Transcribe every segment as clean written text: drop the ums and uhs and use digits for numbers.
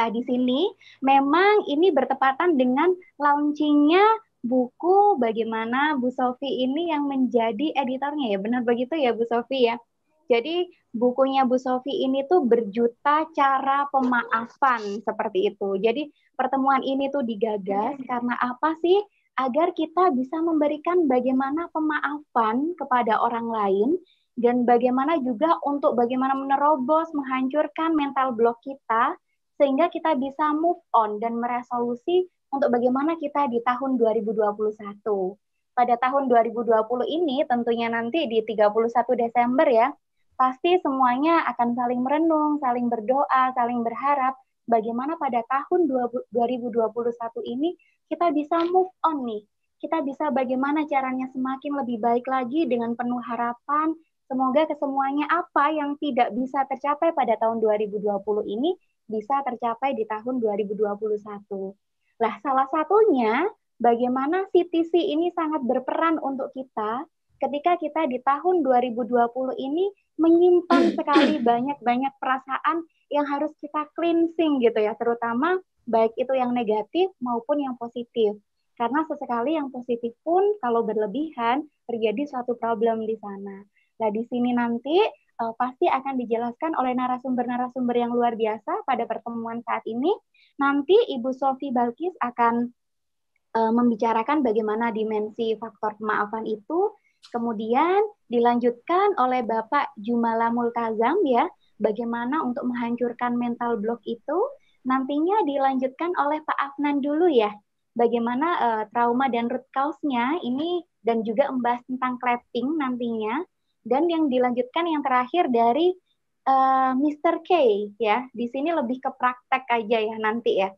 Nah, di sini memang ini bertepatan dengan launchingnya buku bagaimana Bu Sofi ini yang menjadi editornya ya. Benar begitu ya Bu Sofi ya? Jadi bukunya Bu Sofi ini tuh berjuta cara pemaafan seperti itu. Jadi pertemuan ini tuh digagas karena apa sih? Agar kita bisa memberikan bagaimana pemaafan kepada orang lain dan bagaimana juga untuk bagaimana menerobos, menghancurkan mental block kita sehingga kita bisa move on dan meresolusi untuk bagaimana kita di tahun 2021. Pada tahun 2020 ini tentunya nanti di 31 Desember ya, pasti semuanya akan saling merenung, saling berdoa, saling berharap bagaimana pada tahun 2021 ini kita bisa move on nih. Kita bisa bagaimana caranya semakin lebih baik lagi dengan penuh harapan. Semoga kesemuanya apa yang tidak bisa tercapai pada tahun 2020 ini bisa tercapai di tahun 2021. Lah, salah satunya bagaimana CTC ini sangat berperan untuk kita ketika kita di tahun 2020 ini menyimpan sekali banyak-banyak perasaan yang harus kita cleansing gitu ya, terutama baik itu yang negatif maupun yang positif. Karena sesekali yang positif pun kalau berlebihan terjadi suatu problem di sana. Nah, di sini nanti pasti akan dijelaskan oleh narasumber-narasumber yang luar biasa pada pertemuan saat ini. Nanti Ibu Sofi Balkis akan membicarakan bagaimana dimensi faktor pemaafan itu, kemudian dilanjutkan oleh Bapak Jumala Multazam ya, bagaimana untuk menghancurkan mental block itu, nantinya dilanjutkan oleh Pak Afnan dulu ya, bagaimana trauma dan root cause-nya ini dan juga membahas tentang clapping nantinya, dan yang dilanjutkan yang terakhir dari Mr. K ya, di sini lebih ke praktek aja ya nanti ya,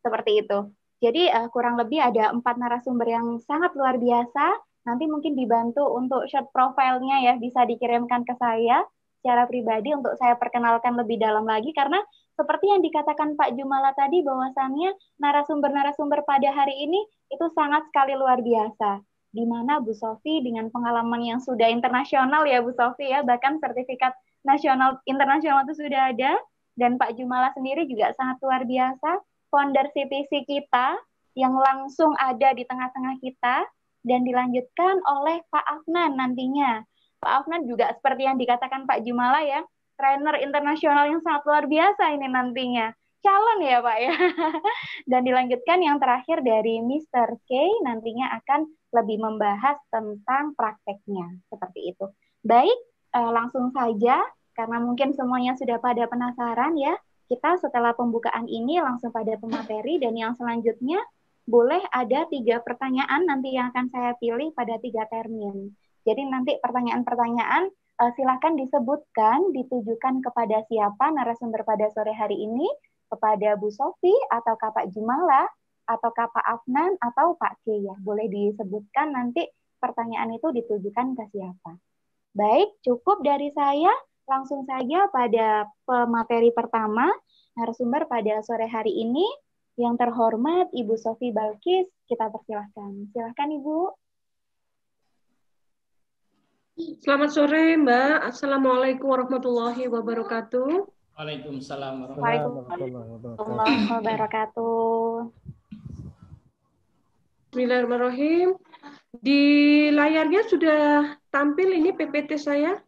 seperti itu. Jadi kurang lebih ada 4 narasumber yang sangat luar biasa. Nanti mungkin dibantu untuk short profile-nya ya, bisa dikirimkan ke saya secara pribadi untuk saya perkenalkan lebih dalam lagi. Karena seperti yang dikatakan Pak Jumala tadi, bahwasannya narasumber-narasumber pada hari ini itu sangat sekali luar biasa. Di mana Bu Sofi dengan pengalaman yang sudah internasional ya Bu Sofi ya, bahkan sertifikat nasional internasional itu sudah ada. Dan Pak Jumala sendiri juga sangat luar biasa, founder CTC kita yang langsung ada di tengah-tengah kita dan dilanjutkan oleh Pak Afnan nantinya. Pak Afnan juga seperti yang dikatakan Pak Jumala ya, trainer internasional yang sangat luar biasa ini nantinya. Calon ya Pak ya. Dan dilanjutkan yang terakhir dari Mr. K nantinya akan lebih membahas tentang prakteknya. Seperti itu. Baik, langsung saja karena mungkin semuanya sudah pada penasaran ya. Kita setelah pembukaan ini langsung pada pemateri dan yang selanjutnya boleh ada 3 pertanyaan nanti yang akan saya pilih pada 3 termin. Jadi nanti pertanyaan-pertanyaan silakan disebutkan, ditujukan kepada siapa narasumber pada sore hari ini, kepada Bu Sofi atau Pak Jumala atau Pak Afnan atau Pak K ya. Boleh disebutkan nanti pertanyaan itu ditujukan ke siapa. Baik, cukup dari saya. Langsung saja pada pemateri pertama, narasumber pada sore hari ini, yang terhormat Ibu Sofi Balkis, kita persilahkan. Silahkan Ibu. Selamat sore Mbak, Assalamualaikum warahmatullahi wabarakatuh. Waalaikumsalam warahmatullahi wabarakatuh. Bismillahirrahmanirrahim. Di layarnya sudah tampil ini PPT saya?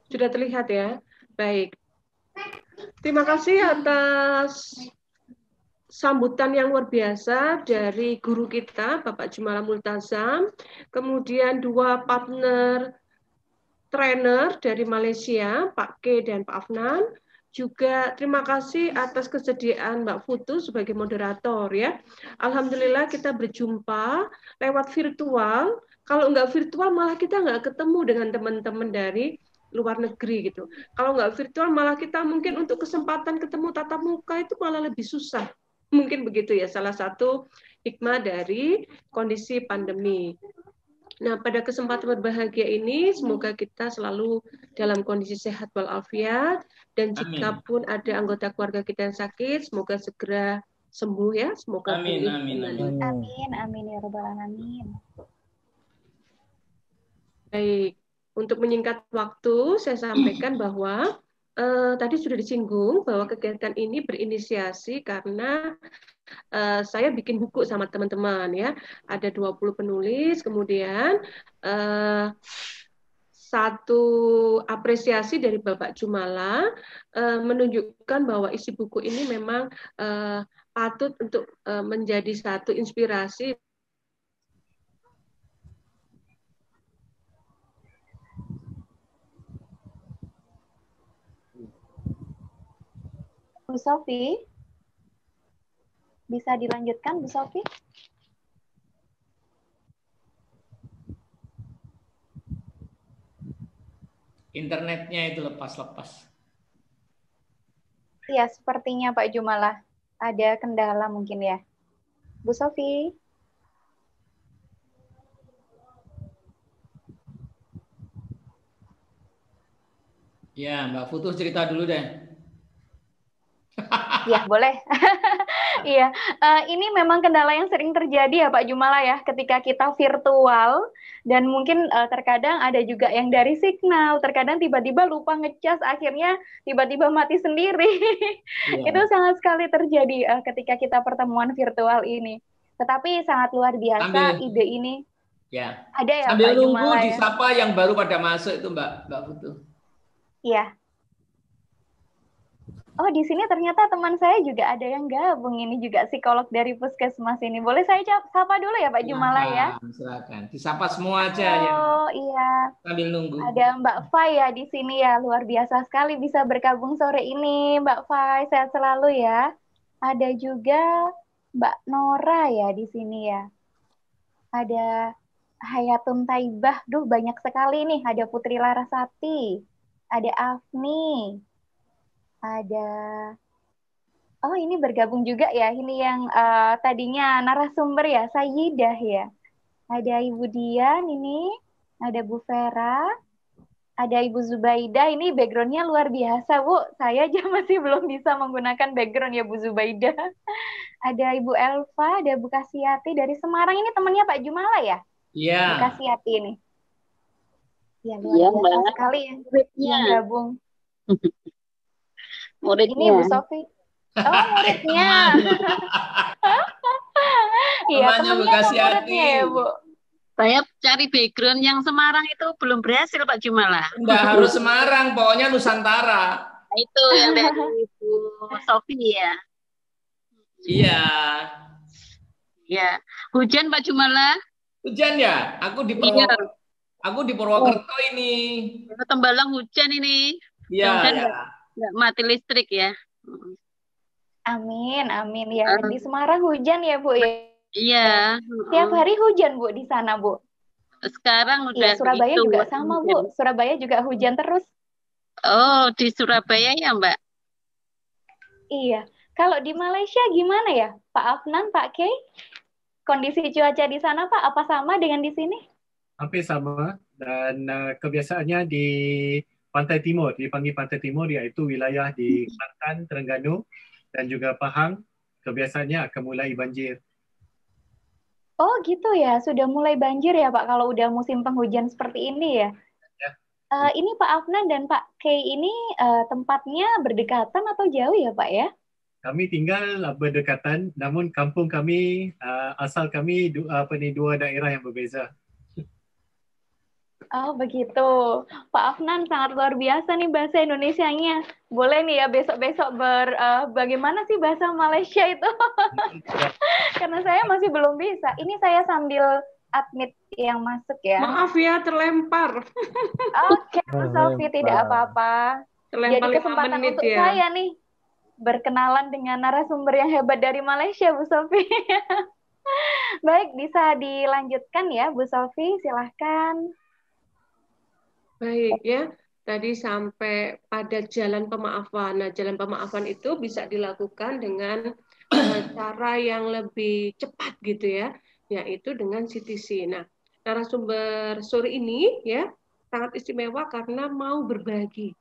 Sudah terlihat ya? Baik. Terima kasih atas sambutan yang luar biasa dari guru kita, Bapak Jumala Multazam, kemudian 2 partner trainer dari Malaysia, Pak K dan Pak Afnan. Juga terima kasih atas kesediaan Mbak Futu sebagai moderator ya. Alhamdulillah kita berjumpa lewat virtual. Kalau nggak virtual malah kita nggak ketemu dengan teman-teman dari luar negeri gitu. Kalau nggak virtual malah kita mungkin untuk kesempatan ketemu tatap muka itu malah lebih susah. Mungkin begitu ya, salah satu hikmah dari kondisi pandemi. Nah, pada kesempatan berbahagia ini, semoga kita selalu dalam kondisi sehat walafiat, dan jika pun ada anggota keluarga kita yang sakit, semoga segera sembuh ya, semoga amin, pulih. amin, amin. Amin, amin ya rabbal alamin. Baik, untuk menyingkat waktu, saya sampaikan bahwa tadi sudah disinggung bahwa kegiatan ini berinisiasi karena saya bikin buku sama teman-teman ya. Ada 20 penulis, kemudian satu apresiasi dari Bapak Jumala menunjukkan bahwa isi buku ini memang patut untuk menjadi satu inspirasi. Bu Sofi, bisa dilanjutkan Bu Sofi? Internetnya itu lepas-lepas. Iya, sepertinya Pak Jumala ada kendala mungkin ya. Bu Sofi. Ya, Mbak Futuh cerita dulu deh. Ya, boleh. Iya, ini memang kendala yang sering terjadi ya Pak Jumala ya, ketika kita virtual dan mungkin terkadang ada juga yang dari signal, terkadang tiba-tiba lupa ngecas, akhirnya tiba-tiba mati sendiri. Ya. Itu sangat sekali terjadi ketika kita pertemuan virtual ini. Tetapi sangat luar biasa ide ini. Ya. Ada ya Sambil Pak nunggu Jumala ya. disapa yang baru pada masuk itu Mbak Futuh. Iya. Oh, di sini ternyata teman saya juga ada yang gabung. Ini juga psikolog dari Puskesmas ini. Boleh saya sapa dulu ya Pak Jumala ya? Silakan. Disapa semua aja ya. Oh iya. Sambil nunggu. Ada Mbak Fai ya di sini ya. Luar biasa sekali bisa bergabung sore ini. Mbak Fai, sehat selalu ya. Ada juga Mbak Nora ya di sini ya. Ada Hayatun Taibah. Duh, banyak sekali nih. Ada Putri Larasati. Ada Afni. Ada, oh ini bergabung juga ya, ini yang tadinya narasumber ya, Sayyidah ya. Ada Ibu Dian ini, ada Bu Vera, ada Ibu Zubaidah, ini backgroundnya luar biasa Bu, saya aja masih belum bisa menggunakan background ya Bu Zubaidah. Ada Ibu Elva, ada Bu Kasiati dari Semarang, ini temannya Pak Jumala ya? Iya. Bu Kasiati ini. Ya luar biasa sekali yang gabung. Muridnya. Ini Bu Sofi. Oh, muridnya. Iya, temannya atau muridnya ya, Bu? Saya cari background yang Semarang itu belum berhasil, Pak Jumala. Enggak harus Semarang, pokoknya Nusantara. Nah, itu yang dari Bu Sofi ya. Iya. Ya. Hujan, Pak Jumala? Hujan ya? Aku di Purwokerto ini. Tembalang hujan ini. Iya. Nggak mati listrik ya. Amin, amin ya. Di Semarang hujan ya, Bu ya? Iya. Tiap hari hujan, Bu, di sana, Bu? Sekarang udah iya, Surabaya juga sama, Bu. Surabaya juga hujan terus. Oh, di Surabaya ya, Mbak? Iya. Kalau di Malaysia gimana ya, Pak Afnan, Pak Kay? Kondisi cuaca di sana, Pak, apa sama dengan di sini? Hampir sama. Dan kebiasaannya di Pantai Timur, dipanggil Pantai Timur, iaitu wilayah di Kelantan, Terengganu, dan juga Pahang, kebiasaannya akan mulai banjir. Oh gitu ya, sudah mulai banjir ya Pak kalau udah musim penghujan seperti ini ya? Ya. Ini Pak Afnan dan Pak Kay ini tempatnya berdekatan atau jauh ya Pak ya? Kami tinggal berdekatan, namun kampung kami, asal kami dua daerah yang berbeza. Oh begitu, Pak Afnan sangat luar biasa nih bahasa Indonesianya. Boleh nih ya besok-besok bagaimana sih bahasa Malaysia itu? Karena saya masih belum bisa. Ini saya sambil admit yang masuk ya. Maaf ya, terlempar. Oke, Bu Sofi, tidak apa-apa. Jadi kesempatan untuk ya. saya nih berkenalan dengan narasumber yang hebat dari Malaysia, Bu Sofi. Baik, bisa dilanjutkan ya, Bu Sofi, silahkan. Baik ya, tadi sampai pada jalan pemaafan. Nah, jalan pemaafan itu bisa dilakukan dengan cara yang lebih cepat gitu ya, yaitu dengan CTC. Nah, narasumber sore ini ya sangat istimewa karena mau berbagi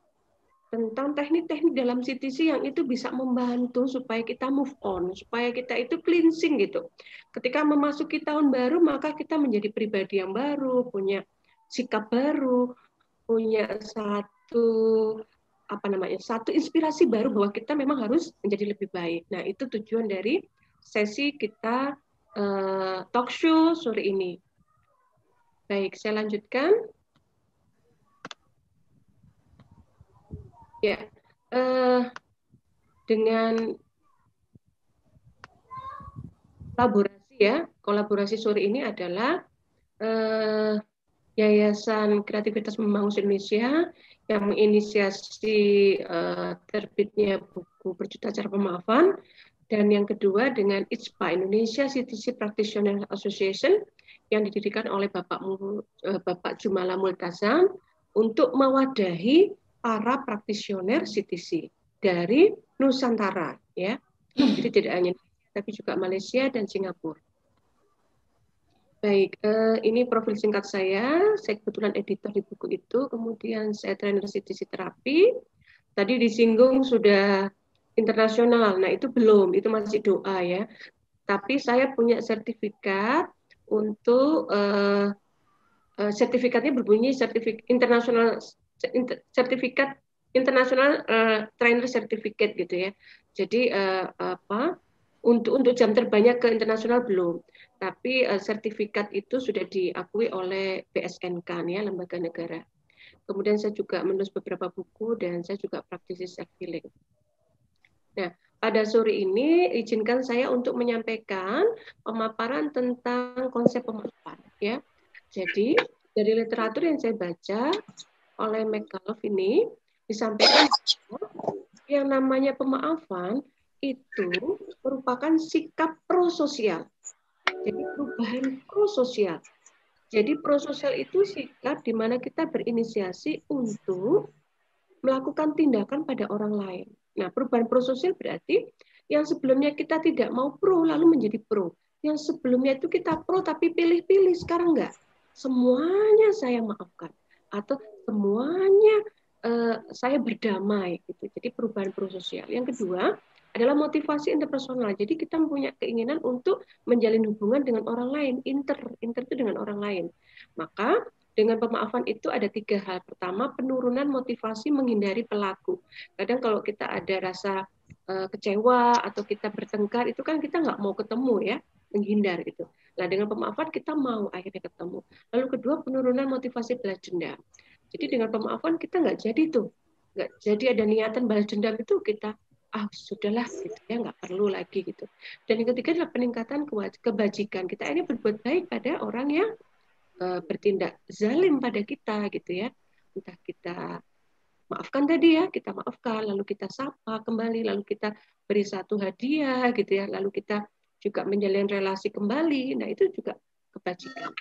tentang teknik-teknik dalam CTC yang itu bisa membantu supaya kita move on, supaya kita itu cleansing gitu. Ketika memasuki tahun baru, maka kita menjadi pribadi yang baru, punya sikap baru, punya satu satu inspirasi baru bahwa kita memang harus menjadi lebih baik. Nah, itu tujuan dari sesi kita talk show sore ini. Baik, saya lanjutkan. Ya, dengan kolaborasi sore ini adalah Yayasan Kreativitas Membangun Indonesia yang menginisiasi terbitnya buku Berjuta Cara Pemaafan, dan yang kedua dengan ICPA, Indonesia CTC Practitioner Association, yang didirikan oleh Bapak Jumala Multazam untuk mewadahi para praktisioner CTC dari Nusantara, ya. Jadi tidak hanya tapi juga Malaysia dan Singapura. Baik, ini profil singkat saya. Saya kebetulan editor di buku itu. Kemudian saya trainer CTC terapi. Tadi disinggung sudah internasional. Nah, itu belum, itu masih doa ya. Tapi saya punya sertifikat untuk sertifikatnya berbunyi sertifikat internasional trainer certificate gitu ya. Jadi untuk jam terbangnya ke internasional belum, tapi sertifikat itu sudah diakui oleh BSNK ya, lembaga negara. Kemudian saya juga menulis beberapa buku dan saya juga praktisi self healing. Nah, pada sore ini izinkan saya untuk menyampaikan pemaparan tentang konsep pemaafan ya. Jadi dari literatur yang saya baca oleh McCullough ini disampaikan yang namanya pemaafan itu merupakan sikap prososial. Jadi perubahan prososial. Jadi prososial itu sikap di mana kita berinisiasi untuk melakukan tindakan pada orang lain. Nah, perubahan prososial berarti yang sebelumnya kita tidak mau pro lalu menjadi pro. Yang sebelumnya itu kita pro tapi pilih-pilih, sekarang enggak. Semuanya saya maafkan atau semuanya saya berdamai gitu. Jadi perubahan prososial. Yang kedua adalah motivasi interpersonal. Jadi kita mempunyai keinginan untuk menjalin hubungan dengan orang lain, inter itu dengan orang lain. Maka dengan pemaafan itu ada 3 hal. Pertama, penurunan motivasi menghindari pelaku. Kadang kalau kita ada rasa kecewa atau kita bertengkar, itu kan kita nggak mau ketemu ya, menghindar gitu. Nah, dengan pemaafan kita mau akhirnya ketemu. Lalu kedua, penurunan motivasi balas dendam. Jadi dengan pemaafan kita nggak jadi tuh, nggak jadi ada niatan balas dendam itu kita sudahlah gitu ya, nggak perlu lagi gitu. Dan yang ketiga adalah peningkatan kebajikan. Kita ini berbuat baik pada orang yang bertindak zalim pada kita gitu ya. Entah kita maafkan tadi ya, kita maafkan, lalu kita sapa kembali, lalu kita beri satu hadiah gitu ya, lalu kita juga menjalin relasi kembali. Nah, itu juga kebajikan.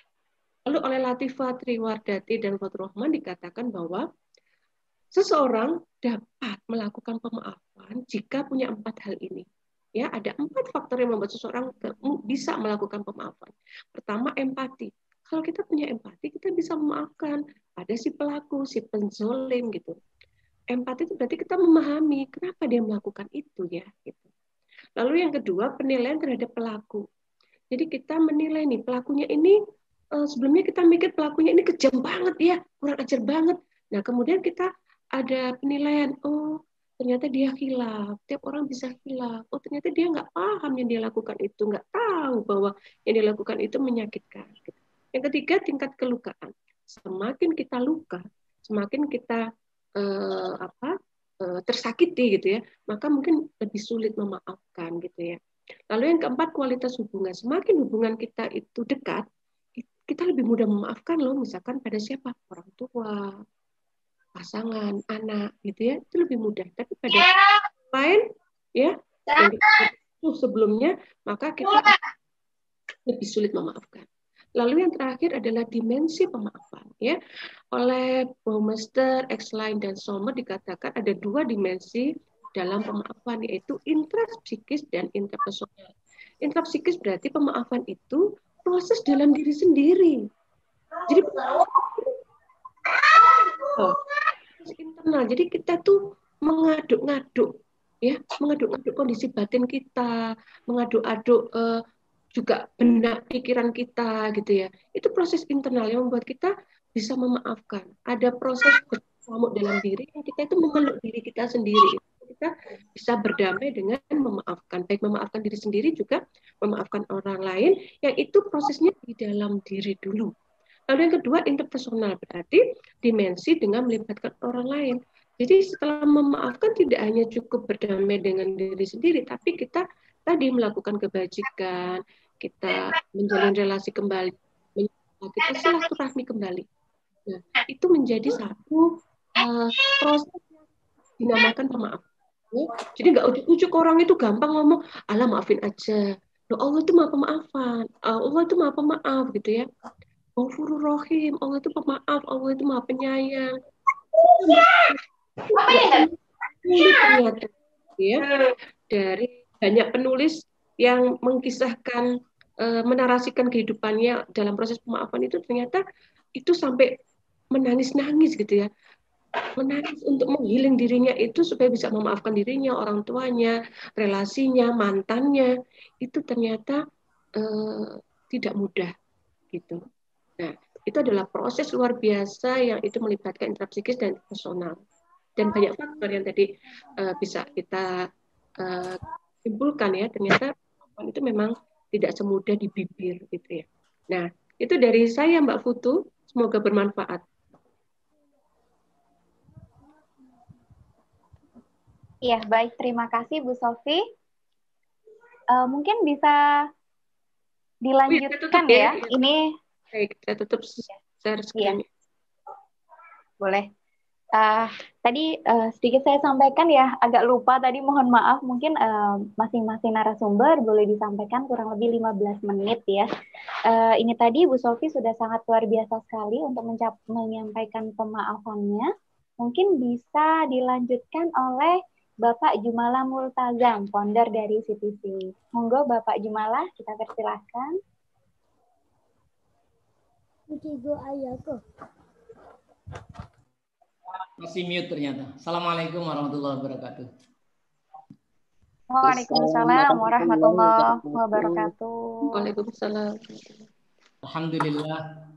Lalu oleh Latifah Triwardati dan Fathur Rahman dikatakan bahwa seseorang dapat melakukan pemaafan jika punya 4 hal ini. Ya, ada 4 faktor yang membuat seseorang bisa melakukan pemaafan. Pertama, empati. Kalau kita punya empati, kita bisa memaafkan pada si pelaku, si penzolim gitu. Empati itu berarti kita memahami kenapa dia melakukan itu ya. Gitu. Lalu yang kedua, penilaian terhadap pelaku. Jadi kita menilai nih pelakunya ini sebelumnya kita mikir pelakunya ini kejam banget ya, kurang ajar banget. Nah kemudian kita ada penilaian, oh ternyata dia khilaf, tiap orang bisa khilaf. Oh ternyata dia nggak paham yang dia lakukan itu, nggak tahu bahwa yang dia lakukan itu menyakitkan. Gitu. Yang ketiga, tingkat kelukaan. Semakin kita luka, semakin kita tersakiti gitu ya, maka mungkin lebih sulit memaafkan gitu ya. Lalu yang keempat, kualitas hubungan. Semakin hubungan kita itu dekat, kita lebih mudah memaafkan loh, misalkan pada siapa? Orang tua, pasangan, anak gitu ya, itu lebih mudah. Tapi pada lain ya, yang sebelumnya, maka kita lebih sulit memaafkan. Lalu yang terakhir adalah dimensi pemaafan ya. Oleh Baumeister, Exline dan Sommer dikatakan ada 2 dimensi dalam pemaafan, yaitu intrapsikis dan interpersonal. Intrapsikis berarti pemaafan itu proses dalam diri sendiri. Jadi internal. Jadi kita tuh mengaduk-ngaduk ya, mengaduk-ngaduk kondisi batin kita, mengaduk-aduk juga benak pikiran kita gitu ya. Itu proses internal yang membuat kita bisa memaafkan. Ada proses mengamuk dalam diri, kita itu memeluk diri kita sendiri. Kita bisa berdamai dengan memaafkan, baik memaafkan diri sendiri juga memaafkan orang lain, yang itu prosesnya di dalam diri dulu. Lalu yang kedua, interpersonal, berarti dimensi dengan melibatkan orang lain. Jadi setelah memaafkan tidak hanya cukup berdamai dengan diri sendiri, tapi kita tadi melakukan kebajikan, kita menjalin relasi kembali, kita silaturahmi kembali. Nah, itu menjadi satu proses yang dinamakan pemaafan. Jadi nggak ujuk-ujuk orang itu gampang ngomong, alah maafin aja. Loh, Allah itu maha pemaafan, Allah itu maha pemaaf gitu ya. Ghafurur Rahim, Allah itu pemaaf, Allah itu maha penyayang. Ternyata ya, dari banyak penulis yang mengkisahkan, menarasikan kehidupannya dalam proses pemaafan itu, ternyata itu sampai menangis-nangis gitu ya. Menangis untuk menggiling dirinya itu supaya bisa memaafkan dirinya, orang tuanya, relasinya, mantannya. Itu ternyata tidak mudah gitu. Nah, itu adalah proses luar biasa yang itu melibatkan intrapsikis dan personal. Dan banyak faktor yang tadi bisa kita simpulkan ya, ternyata itu memang tidak semudah di bibir gitu ya. Nah, itu dari saya Mbak Futu, semoga bermanfaat. Iya, baik. Terima kasih Bu Sofi. Mungkin bisa dilanjutkan ya. Ini baik, saya tutup share screen. Iya. Boleh. Tadi sedikit saya sampaikan ya, agak lupa tadi, mohon maaf. Mungkin masing-masing narasumber boleh disampaikan kurang lebih 15 menit ya. Ini tadi Bu Sofi sudah sangat luar biasa sekali untuk menyampaikan pemaafannya. Mungkin bisa dilanjutkan oleh Bapak Jumala Multazam, founder dari CTC. Monggo Bapak Jumala, kita persilahkan. Masih mute ternyata. Assalamualaikum warahmatullahi wabarakatuh. Waalaikumsalam warahmatullahi wabarakatuh. Waalaikumsalam. Alhamdulillah.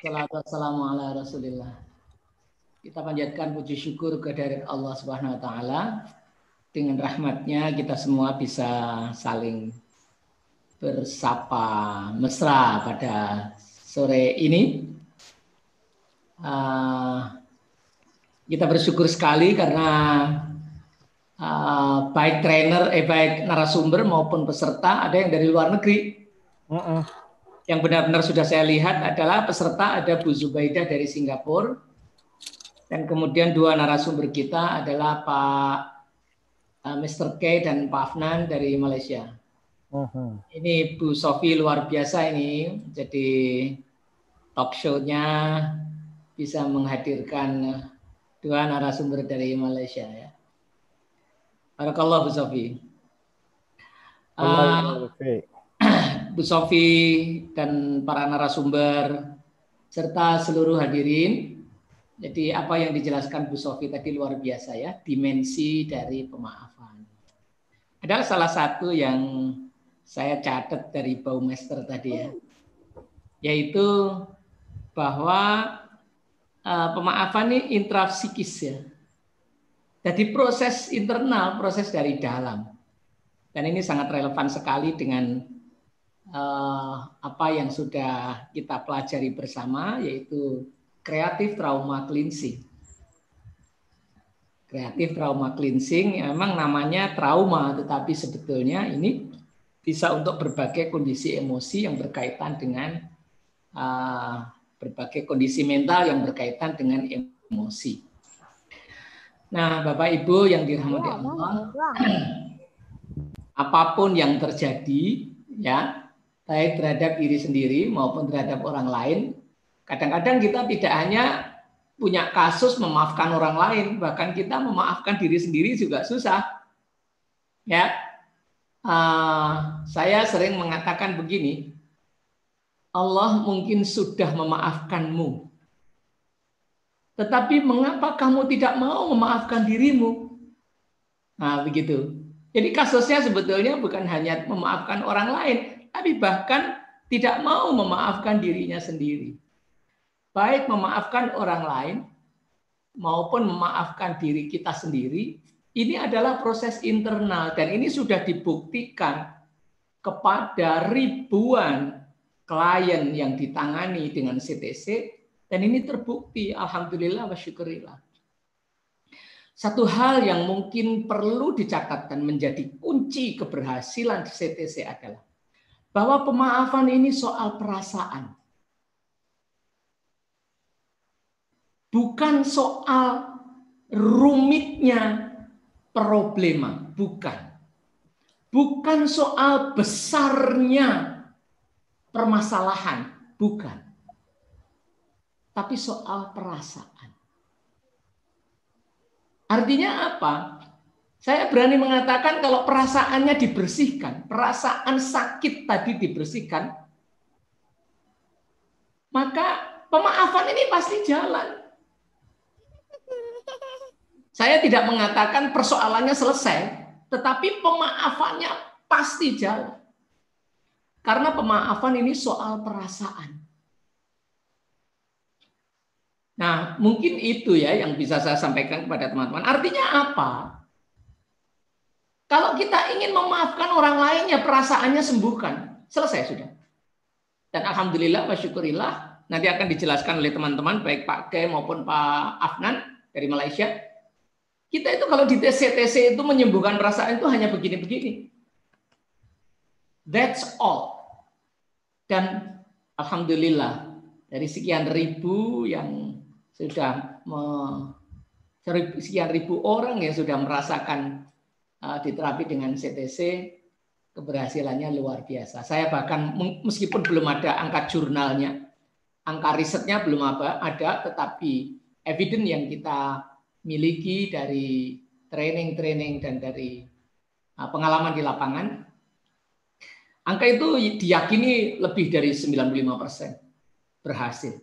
Wassalamu ala Rasulillah. Kita panjatkan puji syukur kehadirat Allah Subhanahu wa taala. Dengan rahmatnya kita semua bisa saling bersapa mesra pada sore ini. Kita bersyukur sekali karena baik narasumber maupun peserta ada yang dari luar negeri. Yang benar-benar sudah saya lihat adalah peserta ada Bu Zubaidah dari Singapura. Dan kemudian dua narasumber kita adalah Pak Mr. K dan Pak Afnan dari Malaysia. Ini Bu Sofi luar biasa ini. Jadi talk show-nya bisa menghadirkan dua narasumber dari Malaysia ya. Barakallah Bu Sofi. Bu Sofi dan para narasumber serta seluruh hadirin. Jadi apa yang dijelaskan Bu Sofi tadi luar biasa ya, dimensi dari pemaafan. Adalah salah satu yang saya catat dari Baumeister tadi ya, yaitu bahwa pemaafan ini intrapsikis ya. Jadi proses internal, proses dari dalam. Dan ini sangat relevan sekali dengan apa yang sudah kita pelajari bersama, yaitu kreatif trauma cleansing. Kreatif trauma cleansing memang namanya trauma, tetapi sebetulnya ini bisa untuk berbagai kondisi emosi yang berkaitan dengan berbagai kondisi mental yang berkaitan dengan emosi. Nah, Bapak Ibu yang dirahmati Allah, apapun yang terjadi ya, baik terhadap diri sendiri maupun terhadap orang lain, kadang-kadang kita tidak hanya punya kasus memaafkan orang lain, bahkan kita memaafkan diri sendiri juga susah. Ya, saya sering mengatakan begini, Allah mungkin sudah memaafkanmu, tetapi mengapa kamu tidak mau memaafkan dirimu? Nah, begitu. Jadi kasusnya sebetulnya bukan hanya memaafkan orang lain, tapi bahkan tidak mau memaafkan dirinya sendiri. Baik memaafkan orang lain maupun memaafkan diri kita sendiri, ini adalah proses internal dan ini sudah dibuktikan kepada ribuan klien yang ditangani dengan CTC dan ini terbukti, alhamdulillah wa syukurillah. Satu hal yang mungkin perlu dicatatkan menjadi kunci keberhasilan CTC adalah bahwa pemaafan ini soal perasaan. Bukan soal rumitnya problema, bukan. Bukan soal besarnya permasalahan, bukan. Tapi soal perasaan. Artinya apa? Saya berani mengatakan kalau perasaannya dibersihkan, perasaan sakit tadi dibersihkan, maka pemaafan ini pasti jalan. Saya tidak mengatakan persoalannya selesai, tetapi pemaafannya pasti jalan. Karena pemaafan ini soal perasaan. Nah, mungkin itu ya yang bisa saya sampaikan kepada teman-teman. Artinya apa? Kalau kita ingin memaafkan orang lain, ya perasaannya sembuhkan. Selesai sudah. Dan alhamdulillah, wa syukurillah, nanti akan dijelaskan oleh teman-teman, baik Pak Ke maupun Pak Afnan dari Malaysia. Kita itu kalau di TC itu menyembuhkan perasaan itu hanya begini-begini. That's all. Dan alhamdulillah, dari sekian ribu yang sudah sekian ribu orang yang sudah merasakan diterapi dengan CTC, keberhasilannya luar biasa. Saya bahkan meskipun belum ada angka jurnalnya, angka risetnya belum ada, tetapi evidence yang kita miliki dari training dan dari pengalaman di lapangan, angka itu diyakini lebih dari 95% berhasil.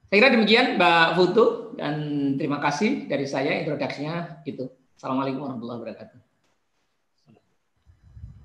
Saya kira demikian Mbak Futu, dan terima kasih dari saya introduksinya itu. Assalamualaikum warahmatullahi wabarakatuh.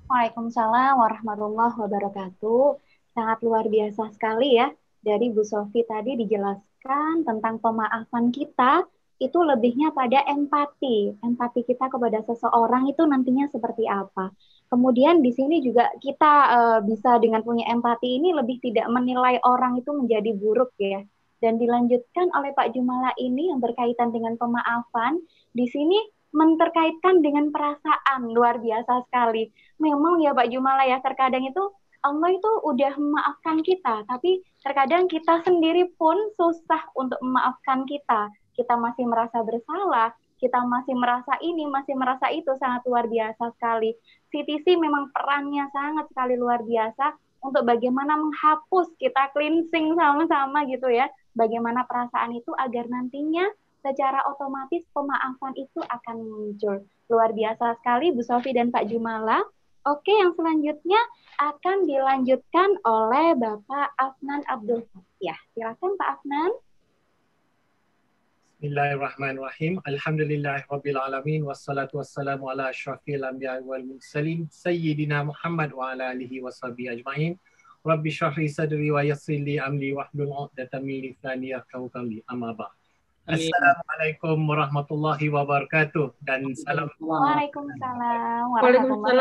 Waalaikumsalam warahmatullahi wabarakatuh. Sangat luar biasa sekali ya. Dari Bu Sofi tadi dijelaskan tentang pemaafan kita itu lebihnya pada empati. Empati kita kepada seseorang itu nantinya seperti apa. Kemudian di sini juga kita bisa dengan punya empati ini lebih tidak menilai orang itu menjadi buruk ya. Dan dilanjutkan oleh Pak Jumala ini yang berkaitan dengan pemaafan. Di sini menterkaitkan dengan perasaan, luar biasa sekali. Memang ya Pak Jumala ya, terkadang itu Allah itu udah memaafkan kita, tapi terkadang kita sendiri pun susah untuk memaafkan kita. Kita masih merasa bersalah, kita masih merasa ini, masih merasa itu, sangat luar biasa sekali. CTC memang perannya sangat sekali luar biasa untuk bagaimana menghapus, kita cleansing sama-sama gitu ya, bagaimana perasaan itu agar nantinya secara otomatis pemaafan itu akan muncul. Luar biasa sekali Bu Sofi dan Pak Jumala. Oke, yang selanjutnya akan dilanjutkan oleh Bapak Afnan Abdul Fatih. Silakan Pak Afnan. Bismillahirrahmanirrahim. Alhamdulillahirabbil alamin wassalatu wassalamu ala asyrafil anbiya'i wal mursalin sayyidina Muhammad wa ala alihi washabihi ajmain. Rabbi shrah li sadri wa yassir li amri wahlul 'uqdatam min lisani yafqahu qawli. Amma ba'd. Assalamualaikum warahmatullahi wabarakatuh dan salam. Waalaikumsalam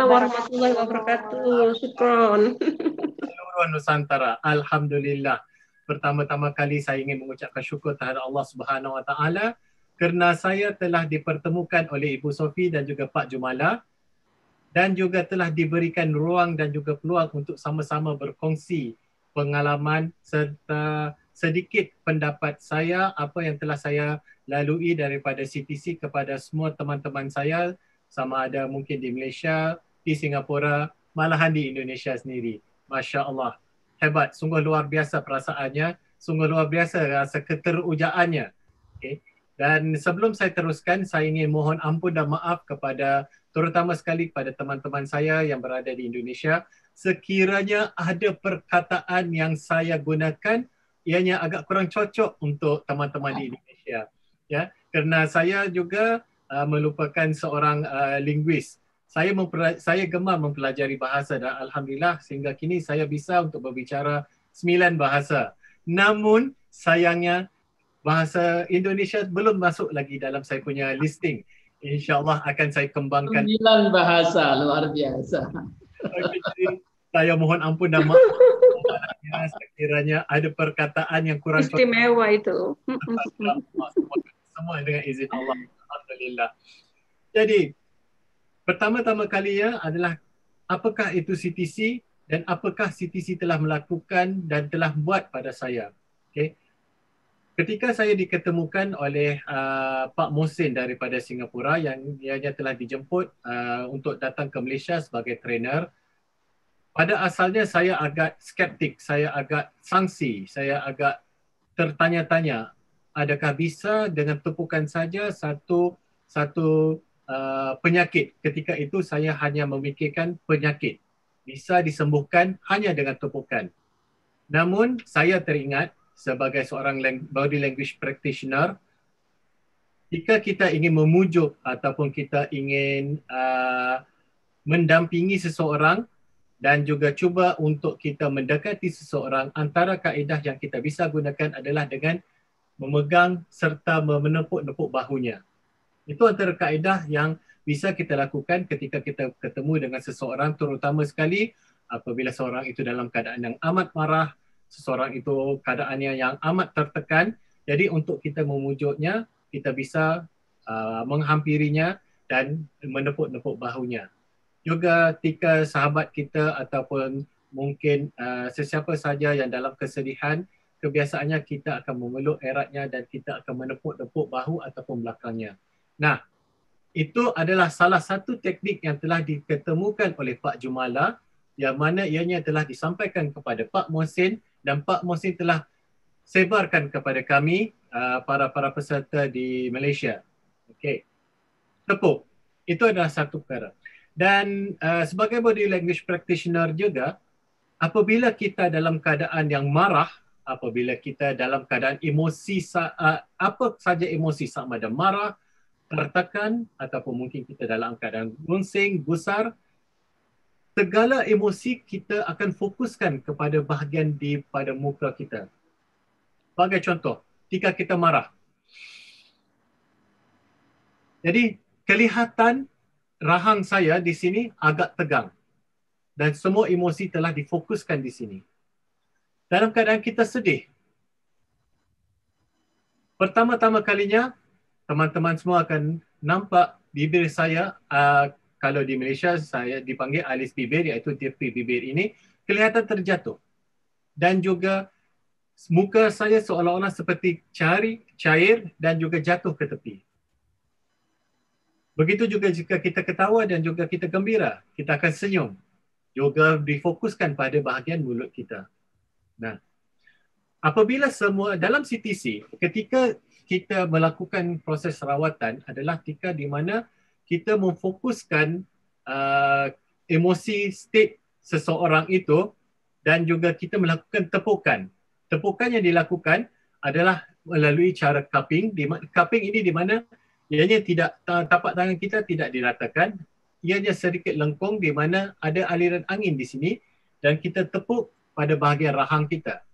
warahmatullahi wabarakatuh. Syukron. Seluruh Nusantara. Alhamdulillah. Pertama-tama kali saya ingin mengucapkan syukur terhadap Allah Subhanahu Wa Taala kerana saya telah dipertemukan oleh Ibu Sofi dan juga Pak Jumala dan juga telah diberikan ruang dan juga peluang untuk sama-sama berkongsi pengalaman serta sedikit pendapat saya apa yang telah saya lalui daripada CTC kepada semua teman-teman saya, sama ada mungkin di Malaysia, di Singapura, malahan di Indonesia sendiri. Masya Allah, hebat, sungguh luar biasa perasaannya, sungguh luar biasa rasa keterujaannya. Okay. Dan sebelum saya teruskan, saya ingin mohon ampun dan maaf kepada terutama sekali kepada teman-teman saya yang berada di Indonesia, sekiranya ada perkataan yang saya gunakan ianya agak kurang cocok untuk teman-teman di Indonesia, ya, kerana saya juga merupakan seorang linguis. Saya gemar mempelajari bahasa dan alhamdulillah sehingga kini saya bisa untuk berbicara 9 bahasa. Namun sayangnya bahasa Indonesia belum masuk lagi dalam saya punya listing. InsyaAllah akan saya kembangkan. 9 bahasa, luar biasa. Okay, jadi saya mohon ampun dan maaf sekiranya ada perkataan yang kurang Istimewa itu. semua dengan izin Allah. Alhamdulillah. Jadi pertama-tama kalinya adalah apakah itu CTC dan apakah CTC telah melakukan dan telah buat pada saya. Okay. Ketika saya diketemukan oleh Pak Mohsin daripada Singapura yang ianya telah dijemput untuk datang ke Malaysia sebagai trainer, pada asalnya saya agak skeptik, saya agak sangsi, saya agak tertanya-tanya, adakah bisa dengan tepukan saja satu penyakit. Ketika itu saya hanya memikirkan penyakit bisa disembuhkan hanya dengan tepukan. Namun saya teringat sebagai seorang body language practitioner, jika kita ingin memujuk ataupun kita ingin mendampingi seseorang dan juga cuba untuk kita mendekati seseorang, antara kaedah yang kita bisa gunakan adalah dengan memegang serta menepuk-nepuk bahunya. Itu antara kaedah yang bisa kita lakukan ketika kita ketemu dengan seseorang, terutama sekali apabila seorang itu dalam keadaan yang amat marah, seseorang itu keadaannya yang amat tertekan. Jadi untuk kita memujuknya, kita bisa menghampirinya dan menepuk-nepuk bahunya. Juga ketika sahabat kita ataupun mungkin sesiapa saja yang dalam kesedihan, kebiasaannya kita akan memeluk eratnya dan kita akan menepuk-nepuk bahu ataupun belakangnya. Nah, itu adalah salah satu teknik yang telah diketemukan oleh Pak Jumala, yang mana ianya telah disampaikan kepada Pak Mohsin dan Pak Mohsin telah sebarkan kepada kami para peserta di Malaysia. Okey. Tepuk. Itu adalah satu perkara. Dan sebagai body language practitioner juga, apabila kita dalam keadaan yang marah, apabila kita dalam keadaan emosi, apa saja emosi, sama ada marah, tertekan ataupun mungkin kita dalam keadaan runsing, gusar, segala emosi kita akan fokuskan kepada bahagian di pada muka kita. Sebagai contoh, ketika kita marah. Jadi kelihatan rahang saya di sini agak tegang dan semua emosi telah difokuskan di sini. Dalam keadaan kita sedih, pertama-tama kalinya teman-teman semua akan nampak bibir saya, kalau di Malaysia saya dipanggil alis bibir, iaitu tepi bibir ini, kelihatan terjatuh. Dan juga muka saya seolah-olah seperti cair dan juga jatuh ke tepi. Begitu juga jika kita ketawa dan juga kita gembira, kita akan senyum. Juga difokuskan pada bahagian mulut kita. Nah, apabila semua dalam CTC, ketika kita melakukan proses rawatan adalah ketika di mana kita memfokuskan emosi state seseorang itu dan juga kita melakukan tepukan. Tepukan yang dilakukan adalah melalui cara cupping. Cupping ini di mana ianya tidak, tapak tangan kita tidak diratakan, ianya sedikit lengkung di mana ada aliran angin di sini dan kita tepuk pada bahagian rahang kita.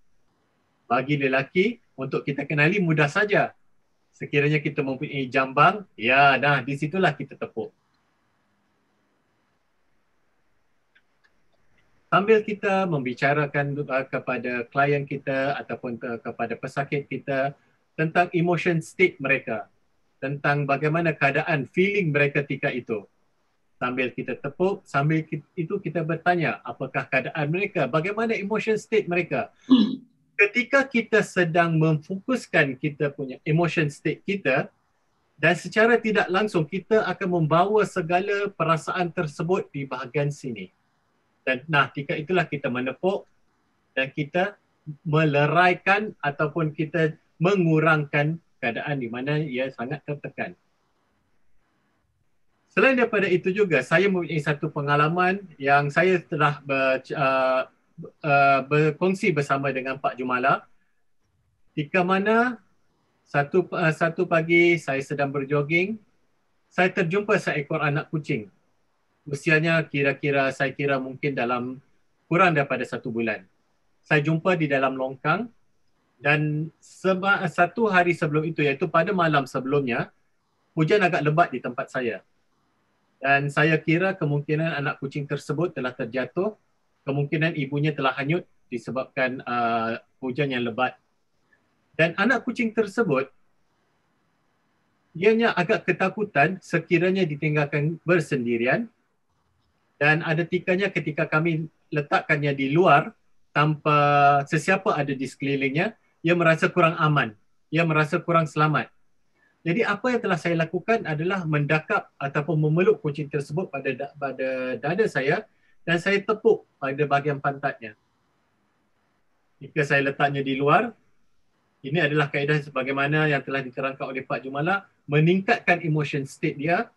Bagi lelaki, untuk kita kenali mudah saja. Sekiranya kita mempunyai jambang, ya dah di situlah kita tepuk. Sambil kita membicarakan kepada klien kita ataupun kepada pesakit kita tentang emotion state mereka, tentang bagaimana keadaan feeling mereka ketika itu. Sambil kita tepuk, sambil itu kita bertanya apakah keadaan mereka, bagaimana emotion state mereka. Ketika kita sedang memfokuskan kita punya emotion state kita dan secara tidak langsung kita akan membawa segala perasaan tersebut di bahagian sini. Dan ketika itulah kita menepuk dan kita meleraikan ataupun kita mengurangkan keadaan di mana ia sangat tertekan. Selain daripada itu juga, saya mempunyai satu pengalaman yang saya telah berkongsi bersama dengan Pak Jumala. Ketika mana satu pagi saya sedang berjoging, saya terjumpa seekor anak kucing. Usianya saya kira mungkin dalam kurang daripada 1 bulan. Saya jumpa di dalam longkang Dan satu hari sebelum itu, iaitu pada malam sebelumnya, hujan agak lebat di tempat saya. Dan saya kira kemungkinan anak kucing tersebut telah terjatuh, kemungkinan ibunya telah hanyut disebabkan hujan yang lebat. Dan anak kucing tersebut, ianya agak ketakutan sekiranya ditinggalkan bersendirian, dan ada tikanya ketika kami letakkannya di luar tanpa sesiapa ada di sekelilingnya, ia merasa kurang aman, ia merasa kurang selamat. Jadi apa yang telah saya lakukan adalah mendakap ataupun memeluk kucing tersebut pada dada saya dan saya tepuk pada bahagian pantatnya. Jika saya letaknya di luar, ini adalah kaedah sebagaimana yang telah diterangkan oleh Pak Jumala, meningkatkan emotion state dia,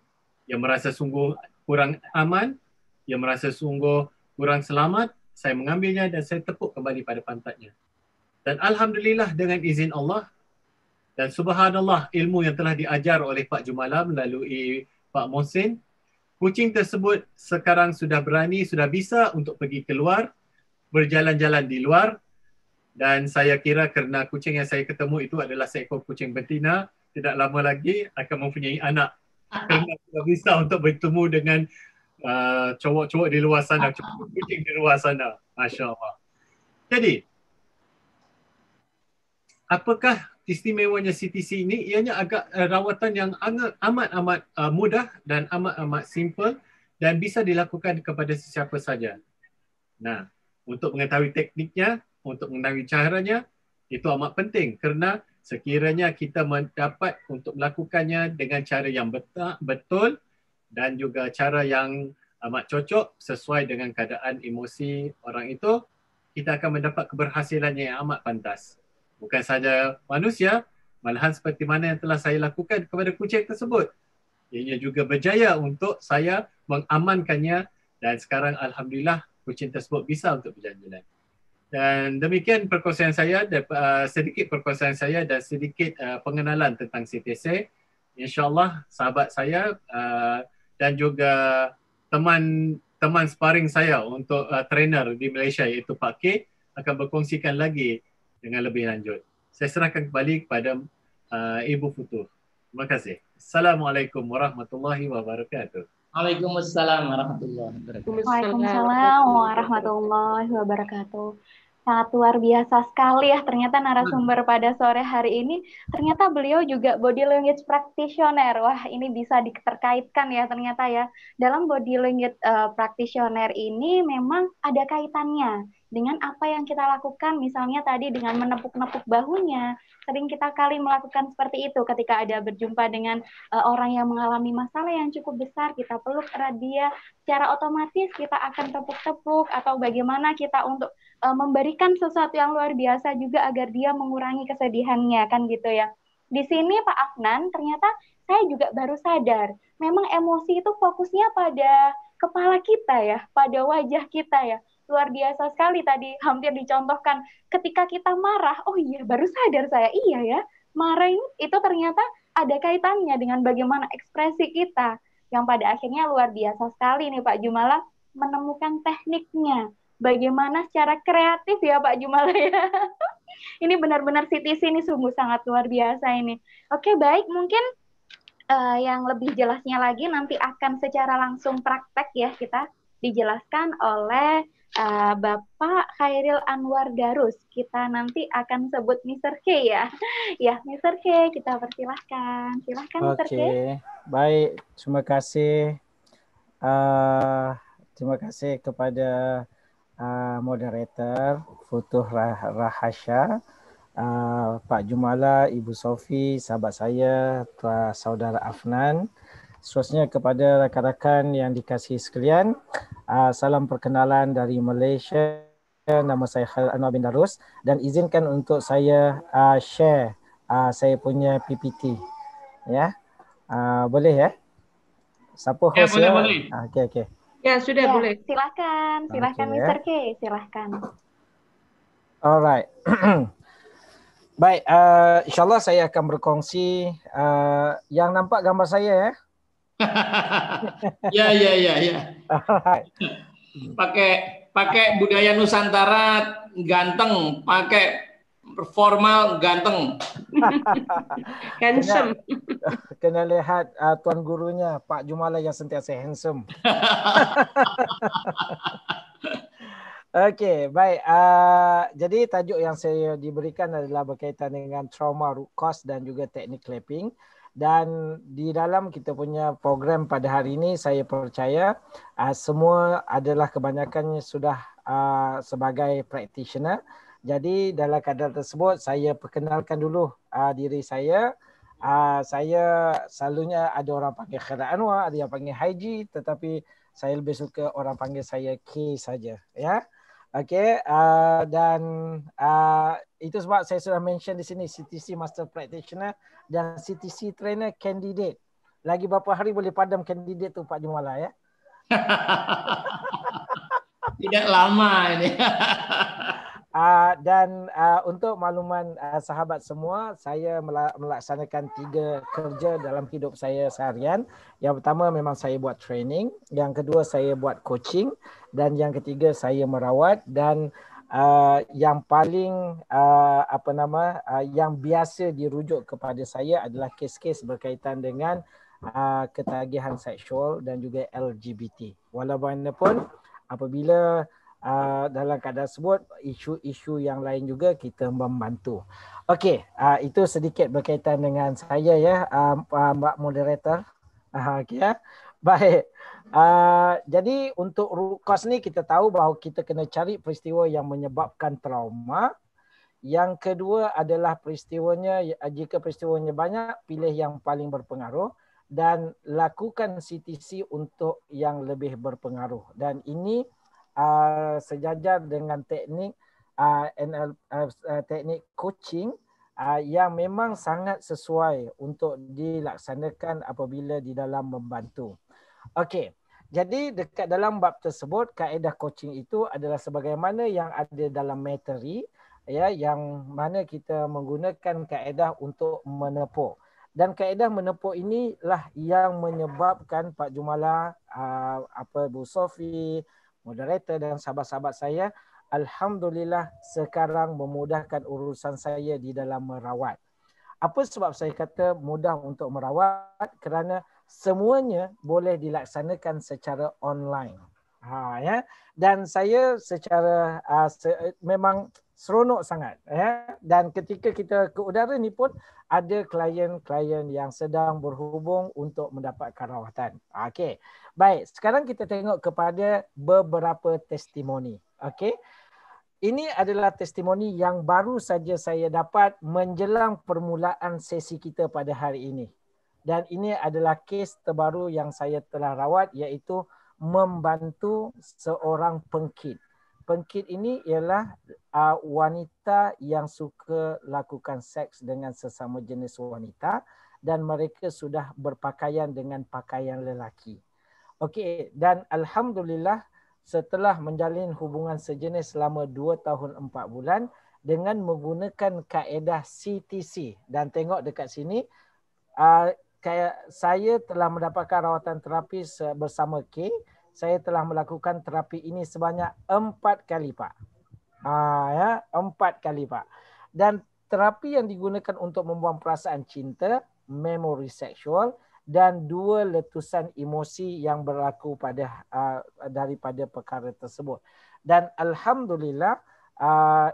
yang merasa sungguh kurang aman, yang merasa sungguh kurang selamat, saya mengambilnya dan saya tepuk kembali pada pantatnya. Dan Alhamdulillah dengan izin Allah dan subhanallah ilmu yang telah diajar oleh Pak Jumala melalui Pak Mohsin, kucing tersebut sekarang sudah berani, sudah bisa untuk pergi keluar, berjalan-jalan di luar, dan saya kira kerana kucing yang saya ketemu itu adalah seekor kucing betina, tidak lama lagi akan mempunyai anak. Kerana sudah bisa untuk bertemu dengan cowok-cowok di luar sana, kucing di luar sana. Masya Allah. Jadi, apakah istimewanya CTC ini? Ianya agak rawatan yang amat-amat mudah dan amat-amat simple dan bisa dilakukan kepada sesiapa saja. Nah, untuk mengetahui tekniknya, untuk mengetahui caranya, itu amat penting kerana sekiranya kita mendapat untuk melakukannya dengan cara yang betul dan juga cara yang amat cocok sesuai dengan keadaan emosi orang itu, kita akan mendapat keberhasilannya yang amat pantas. Bukan sahaja manusia, malahan seperti mana yang telah saya lakukan kepada kucing tersebut. Ianya juga berjaya untuk saya mengamankannya dan sekarang Alhamdulillah kucing tersebut bisa untuk berjalan-jalan. Dan demikian perkongsian saya, sedikit perkongsian saya dan sedikit pengenalan tentang CTC. InsyaAllah sahabat saya dan juga teman sparring saya untuk trainer di Malaysia iaitu Pak K akan berkongsikan lagi dengan lebih lanjut. Saya serahkan kembali kepada Ibu Futuh. Terima kasih. Assalamualaikum warahmatullahi wabarakatuh. Waalaikumsalam warahmatullahi wabarakatuh. Waalaikumsalam warahmatullahi wabarakatuh. Sangat luar biasa sekali ya ternyata narasumber pada sore hari ini. Ternyata beliau juga body language practitioner. Wah, ini bisa diterkaitkan ya ternyata ya. Dalam body language practitioner ini memang ada kaitannya dengan apa yang kita lakukan, misalnya tadi dengan menepuk-nepuk bahunya. Sering kita kali melakukan seperti itu ketika ada berjumpa dengan orang yang mengalami masalah yang cukup besar, kita peluk erat dia, secara otomatis kita akan tepuk-tepuk, atau bagaimana kita untuk memberikan sesuatu yang luar biasa juga agar dia mengurangi kesedihannya, kan gitu ya. Di sini Pak Afnan, ternyata saya juga baru sadar, memang emosi itu fokusnya pada kepala kita ya, pada wajah kita ya. Luar biasa sekali tadi hampir dicontohkan ketika kita marah. Oh iya, baru sadar saya. Iya ya, marah itu ternyata ada kaitannya dengan bagaimana ekspresi kita. Yang pada akhirnya luar biasa sekali nih Pak Jumala menemukan tekniknya. Bagaimana secara kreatif ya Pak Jumala ya. Ini benar-benar CTC ini sungguh sangat luar biasa ini. Oke, baik, mungkin yang lebih jelasnya lagi nanti akan secara langsung praktek ya kita dijelaskan oleh Bapak Khairil Anwar Darus. Kita nanti akan sebut Mr. K ya. Ya, Mr. K, kita persilahkan. Silahkan Mr. K. Oke, baik. Terima kasih. Terima kasih kepada moderator Futuh Rahasya, Pak Jumala, Ibu Sofi, sahabat saya, Saudara Afnan. Seterusnya kepada rakan-rakan yang dikasihi sekalian, salam perkenalan dari Malaysia. Nama saya Khairil Anwar bin Darus dan izinkan untuk saya share saya punya PPT. Ya, boleh ya? Siapa host ya? Boleh. Okey. Ya, sudah boleh. Silakan Mr. K, silahkan. Alright. Baik, insyaAllah saya akan berkongsi yang nampak gambar saya ya. Ya. Pakai budaya Nusantara ganteng, pakai formal, ganteng. Handsome. Kena lihat tuan gurunya Pak Jumala yang sentiasa handsome. Okey, baik. Jadi tajuk yang saya diberikan adalah berkaitan dengan trauma root cause dan juga teknik clapping. Dan di dalam kita punya program pada hari ini, saya percaya semua adalah kebanyakannya sudah sebagai practitioner. Jadi dalam keadaan tersebut, saya perkenalkan dulu diri saya. Saya selalunya ada orang panggil Khairul Anwar, ada yang panggil Haji, tetapi saya lebih suka orang panggil saya K saja, ya. Okey, dan itu sebab saya sudah mention di sini CTC Master Practitioner dan CTC Trainer Candidate. Lagi berapa hari boleh padam candidate tu Pak Jumala, ya? Tidak lama ini. Dan untuk makluman sahabat semua, saya melaksanakan 3 kerja dalam hidup saya seharian. Yang pertama memang saya buat training, yang kedua saya buat coaching, dan yang ketiga saya merawat, dan yang paling yang biasa dirujuk kepada saya adalah kes-kes berkaitan dengan ketagihan seksual dan juga LGBT. Walaupun apabila dalam keadaan tersebut, isu-isu yang lain juga kita membantu. Okey, itu sedikit berkaitan dengan saya, ya, Mbak Moderator. Okey, ya. Baik. Jadi untuk root cause ni kita tahu bahawa kita kena cari peristiwa yang menyebabkan trauma. Yang kedua adalah peristiwanya, jika peristiwanya banyak, pilih yang paling berpengaruh dan lakukan CTC untuk yang lebih berpengaruh. Dan ini sejajar dengan teknik teknik coaching yang memang sangat sesuai untuk dilaksanakan apabila di dalam membantu. Okey, jadi dekat dalam bab tersebut, kaedah coaching itu adalah sebagaimana yang ada dalam materi, ya, yang mana kita menggunakan kaedah untuk menepuk. Dan kaedah menepuk inilah yang menyebabkan Pak Jumala, Bu Sofi, moderator dan sahabat-sahabat saya, alhamdulillah sekarang memudahkan urusan saya di dalam merawat. Apa sebab saya kata mudah untuk merawat? Kerana semuanya boleh dilaksanakan secara online. Ya. Dan saya secara memang seronok sangat, ya. Dan ketika kita ke udara ni pun ada klien-klien yang sedang berhubung untuk mendapatkan rawatan. Okey. Baik, sekarang kita tengok kepada beberapa testimoni. Okey. Ini adalah testimoni yang baru saja saya dapat menjelang permulaan sesi kita pada hari ini. Dan ini adalah kes terbaru yang saya telah rawat, iaitu membantu seorang pengkit. Pengkit ini ialah wanita yang suka lakukan seks dengan sesama jenis wanita dan mereka sudah berpakaian dengan pakaian lelaki. Okey, dan alhamdulillah setelah menjalin hubungan sejenis selama 2 tahun 4 bulan dengan menggunakan kaedah CTC, dan tengok dekat sini saya telah mendapatkan rawatan terapi bersama K. Saya telah melakukan terapi ini sebanyak 4 kali, Pak. 4 kali, Pak. Dan terapi yang digunakan untuk membuang perasaan cinta, memori seksual, dan 2 letusan emosi yang berlaku daripada perkara tersebut. Dan alhamdulillah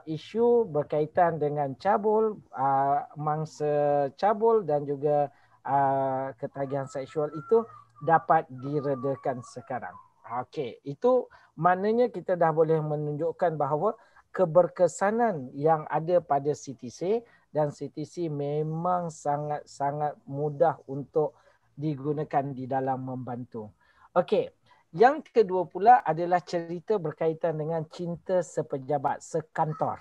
isu berkaitan dengan cabul, mangsa cabul dan juga ketagihan seksual itu dapat diredakan sekarang. Okey, itu maknanya kita dah boleh menunjukkan bahawa keberkesanan yang ada pada CTC, dan CTC memang sangat-sangat mudah untuk digunakan di dalam membantu. Okey, yang kedua pula adalah cerita berkaitan dengan cinta sepejabat, sekantor.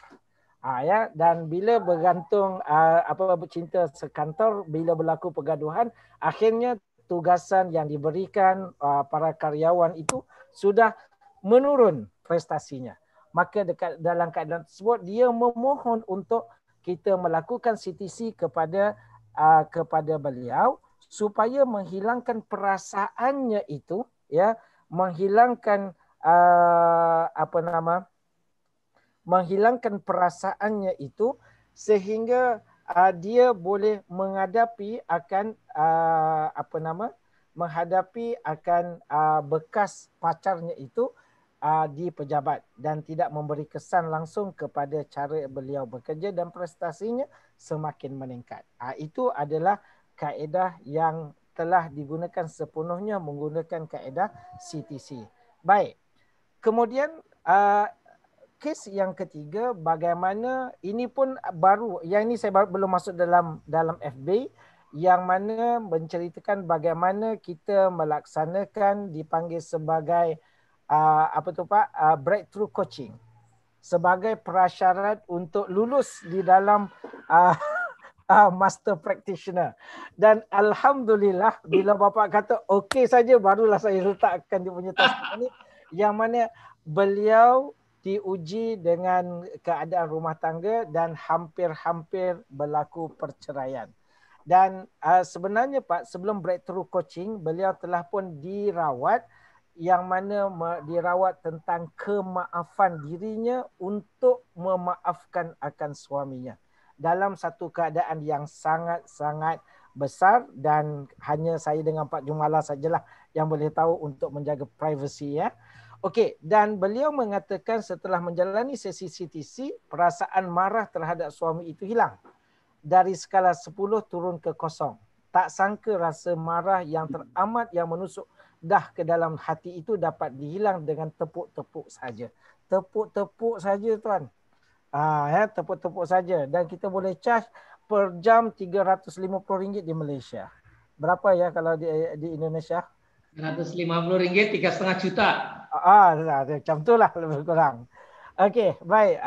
Ya, dan bila bergantung cinta sekantor, bila berlaku pergaduhan, akhirnya tugasan yang diberikan para karyawan itu sudah menurun prestasinya. Maka dalam keadaan tersebut dia memohon untuk kita melakukan CTC kepada beliau supaya menghilangkan perasaannya itu, ya, menghilangkan menghilangkan perasaannya itu sehingga dia boleh menghadapi akan menghadapi akan bekas pacarnya itu di pejabat dan tidak memberi kesan langsung kepada cara beliau bekerja dan prestasinya semakin meningkat. Itu adalah kaedah yang telah digunakan sepenuhnya menggunakan kaedah CTC. Baik. Kemudian kes yang ketiga, bagaimana ini pun baru, yang ini saya belum masuk dalam FB, yang mana menceritakan bagaimana kita melaksanakan dipanggil sebagai breakthrough coaching sebagai prasyarat untuk lulus di dalam master practitioner. Dan alhamdulillah bila bapa kata okey saja, barulah saya letakkan dia punya testimoni yang mana beliau diuji dengan keadaan rumah tangga dan hampir-hampir berlaku perceraian. Dan sebenarnya Pak, sebelum breakthrough coaching, beliau telah pun dirawat, yang mana dirawat tentang kemaafan dirinya untuk memaafkan akan suaminya dalam satu keadaan yang sangat-sangat besar, dan hanya saya dengan Pak Jumala sajalah yang boleh tahu untuk menjaga privasi ya. Okey, dan beliau mengatakan setelah menjalani sesi CTC, perasaan marah terhadap suami itu hilang. Dari skala 10 turun ke 0. Tak sangka rasa marah yang teramat yang menusuk dah ke dalam hati itu dapat dihilang dengan tepuk-tepuk saja. Tepuk-tepuk saja tuan. Tepuk-tepuk saja. Dan kita boleh charge per jam RM350 di Malaysia. Berapa ya kalau di Indonesia? RM150, 3,5 juta. Macam itulah lebih kurang. Okey, baik.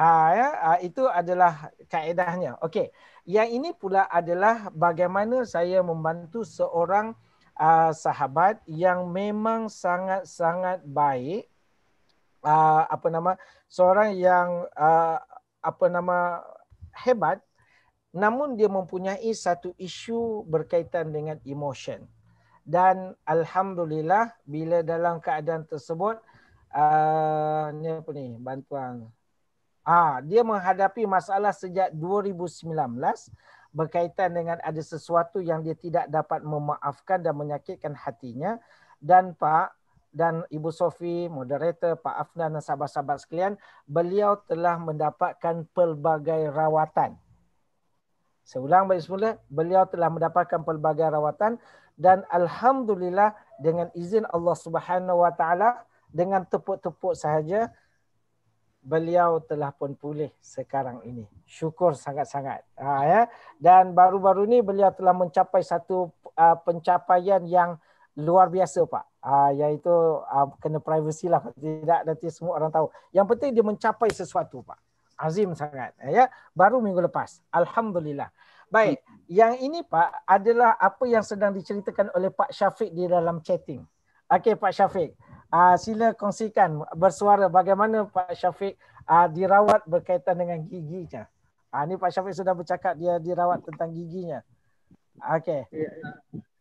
Itu adalah kaedahnya. Okey. Yang ini pula adalah bagaimana saya membantu seorang sahabat yang memang sangat-sangat baik, seorang yang hebat, namun dia mempunyai satu isu berkaitan dengan emotion. Dan alhamdulillah bila dalam keadaan tersebut bantuan. Dia menghadapi masalah sejak 2019 berkaitan dengan ada sesuatu yang dia tidak dapat memaafkan dan menyakitkan hatinya. Dan Pak dan Ibu Sofi, moderator, Pak Afnan dan sahabat-sahabat sekalian, beliau telah mendapatkan pelbagai rawatan. Saya ulang balik semula, beliau telah mendapatkan pelbagai rawatan dan alhamdulillah dengan izin Allah Subhanahu Wa Taala, dengan tepuk-tepuk sahaja beliau telah pun pulih sekarang ini. Syukur sangat-sangat. Dan baru-baru ini beliau telah mencapai satu pencapaian yang luar biasa Pak. Iaitu kena privacy lah. Tidak nanti semua orang tahu. Yang penting dia mencapai sesuatu Pak. Azim sangat. Baru minggu lepas. Alhamdulillah. Baik. Yang ini Pak adalah apa yang sedang diceritakan oleh Pak Syafiq di dalam chatting. Okey Pak Syafiq. Sila kongsikan bersuara bagaimana Pak Syafiq dirawat berkaitan dengan giginya. Ini Pak Syafiq sudah bercakap dia dirawat tentang giginya. Okey.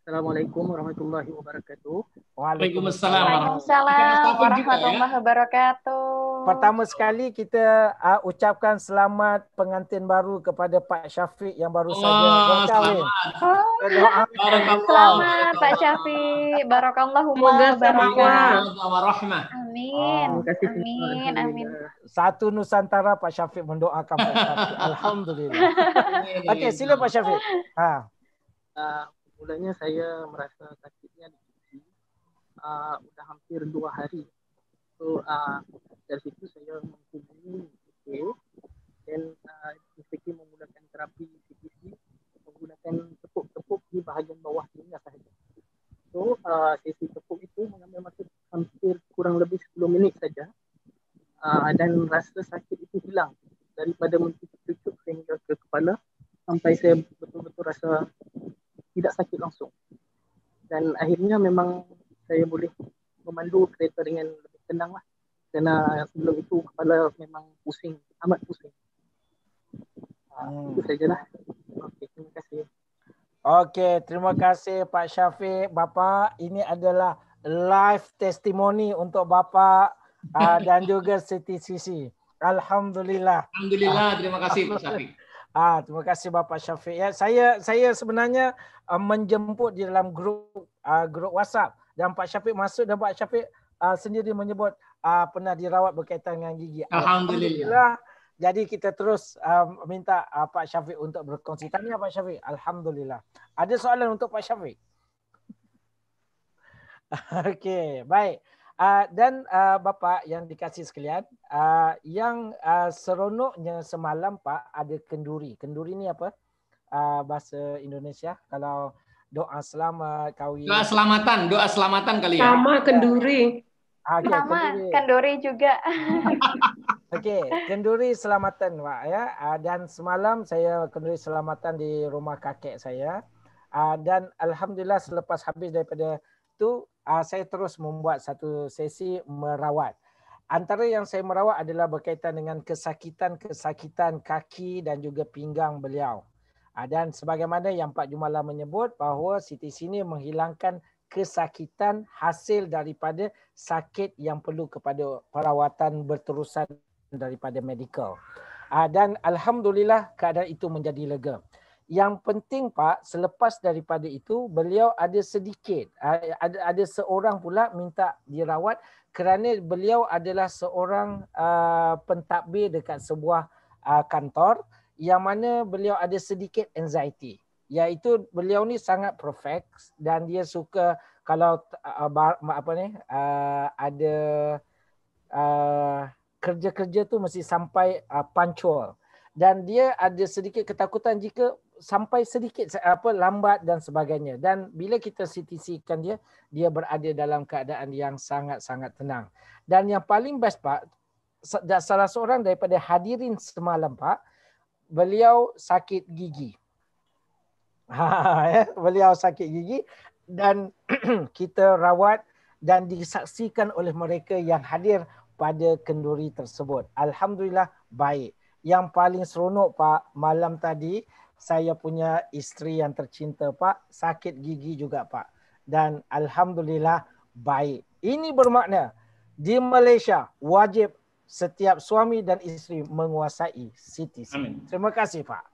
Assalamualaikum warahmatullahi wabarakatuh. Waalaikumsalam warahmatullahi wabarakatuh. Pertama sekali kita ucapkan selamat pengantin baru kepada Pak Syafiq yang baru saja berkahwin. Selamat Pak Syafiq. Barakallahu warahmah. Amin. Amin. Satu Nusantara Pak Syafiq mendoakan Pak Syafiq. Alhamdulillah. Okey, sila Pak Syafiq. Mulanya saya merasa sakitnya di gigi. Udah hampir 2 hari. So dari situ saya menghubungi dan Fikri menggunakan terapi CTC, menggunakan tepuk-tepuk di bahagian bawah telinga sahaja. So sesi tepuk itu mengambil masa hampir kurang lebih 10 minit saja, dan rasa sakit itu hilang daripada mencucuk sehingga ke kepala sampai saya betul-betul rasa tidak sakit langsung. Dan akhirnya memang saya boleh memandu kereta dengan lebih tenang lah. Kerana sebelum itu kepala memang pusing, amat pusing. Itu sajalah. Okey, terima kasih. Okey, terima kasih Pak Syafiq. Bapak, ini adalah live testimoni untuk Bapak dan juga CTCC. Alhamdulillah. Alhamdulillah, terima kasih Pak Syafiq. Terima kasih Bapak Syafiq. Ya, saya sebenarnya menjemput di dalam grup WhatsApp dan Pak Syafiq masuk dan Pak Syafiq sendiri menyebut pernah dirawat berkaitan dengan gigi. Alhamdulillah. Jadi kita terus minta Pak Syafiq untuk berkongsi. Tanya Pak Syafiq. Alhamdulillah. Ada soalan untuk Pak Syafiq? Okey, baik. Dan Bapak yang dikasih sekalian, yang seronoknya semalam Pak ada kenduri. Kenduri ni apa? Bahasa Indonesia kalau doa selamat kahwin. Doa selamatan kali ya. Sama kenduri. Okay, sama kenduri juga. Okey, kenduri selamatan Pak ya. Dan semalam saya kenduri selamatan di rumah kakek saya. Dan alhamdulillah selepas habis daripada itu saya terus membuat satu sesi merawat. Antara yang saya merawat adalah berkaitan dengan kesakitan kaki dan juga pinggang beliau. Dan sebagaimana yang Pak Jumala menyebut bahawa Siti sini menghilangkan kesakitan hasil daripada sakit yang perlu kepada perawatan berterusan daripada medikal. Dan alhamdulillah keadaan itu menjadi lega. Yang penting Pak, selepas daripada itu beliau ada sedikit, ada seorang pula minta dirawat kerana beliau adalah seorang pentadbir dekat sebuah kantor yang mana beliau ada sedikit anxiety. Iaitu beliau ni sangat perfect dan dia suka kalau ada kerja-kerja tu mesti sampai punctual. Dan dia ada sedikit ketakutan jika sampai sedikit lambat dan sebagainya. Dan bila kita CTC-kan dia berada dalam keadaan yang sangat-sangat tenang. Dan yang paling best Pak, salah seorang daripada hadirin semalam Pak, beliau sakit gigi. Beliau sakit gigi dan kita rawat dan disaksikan oleh mereka yang hadir pada kenduri tersebut. Alhamdulillah baik. Yang paling seronok Pak, malam tadi saya punya isteri yang tercinta Pak, sakit gigi juga Pak. Dan alhamdulillah baik. Ini bermakna di Malaysia wajib setiap suami dan isteri menguasai CTC. Amin. Terima kasih Pak.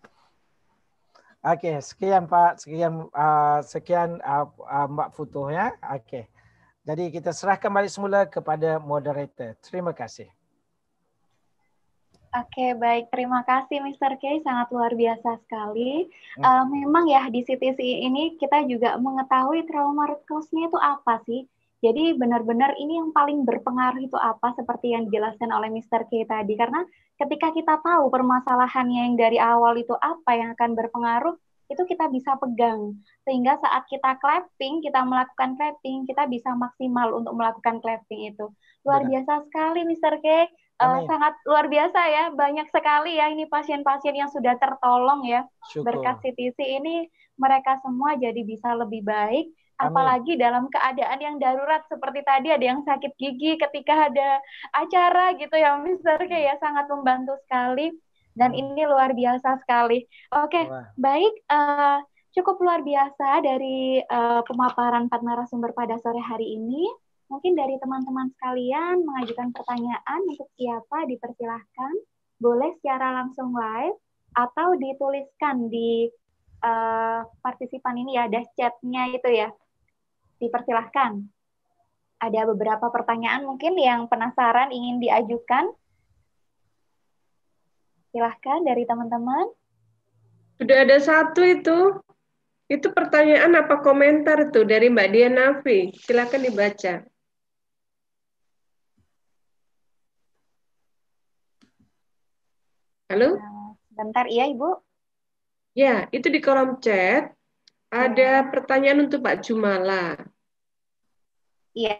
Okey, sekian Pak, sekian Mbak Futuh ya. Okey. Jadi kita serahkan balik semula kepada moderator. Terima kasih. Oke, baik. Terima kasih Mr. K. Sangat luar biasa sekali. Memang ya di CTC ini kita juga mengetahui trauma root cause-nya itu apa sih. Jadi benar-benar ini yang paling berpengaruh itu apa seperti yang dijelaskan oleh Mr. K tadi. Karena ketika kita tahu permasalahannya yang dari awal itu apa yang akan berpengaruh, itu kita bisa pegang. Sehingga saat kita clapping, kita melakukan clapping, kita bisa maksimal untuk melakukan clapping itu. Luar biasa sekali Mr. K. Sangat luar biasa ya, banyak sekali ya ini pasien-pasien yang sudah tertolong ya. Berkat CTC ini mereka semua jadi bisa lebih baik. Apalagi dalam keadaan yang darurat seperti tadi ada yang sakit gigi ketika ada acara gitu ya Mr. K ya, sangat membantu sekali. Dan ini luar biasa sekali. Oke, baik. Cukup luar biasa dari pemaparan 4 narasumber pada sore hari ini. Mungkin dari teman-teman sekalian mengajukan pertanyaan untuk siapa dipersilahkan. Boleh secara langsung live atau dituliskan di partisipan ini ya, ada chatnya itu ya. Dipersilahkan. Ada beberapa pertanyaan mungkin yang penasaran ingin diajukan. Silahkan dari teman-teman. Sudah ada satu itu. Itu pertanyaan apa komentar tuh dari Mbak Dian Nafi. Silakan dibaca. Halo? Sebentar, iya Ibu. Ya, itu di kolom chat ada pertanyaan untuk Pak Jumala. Iya,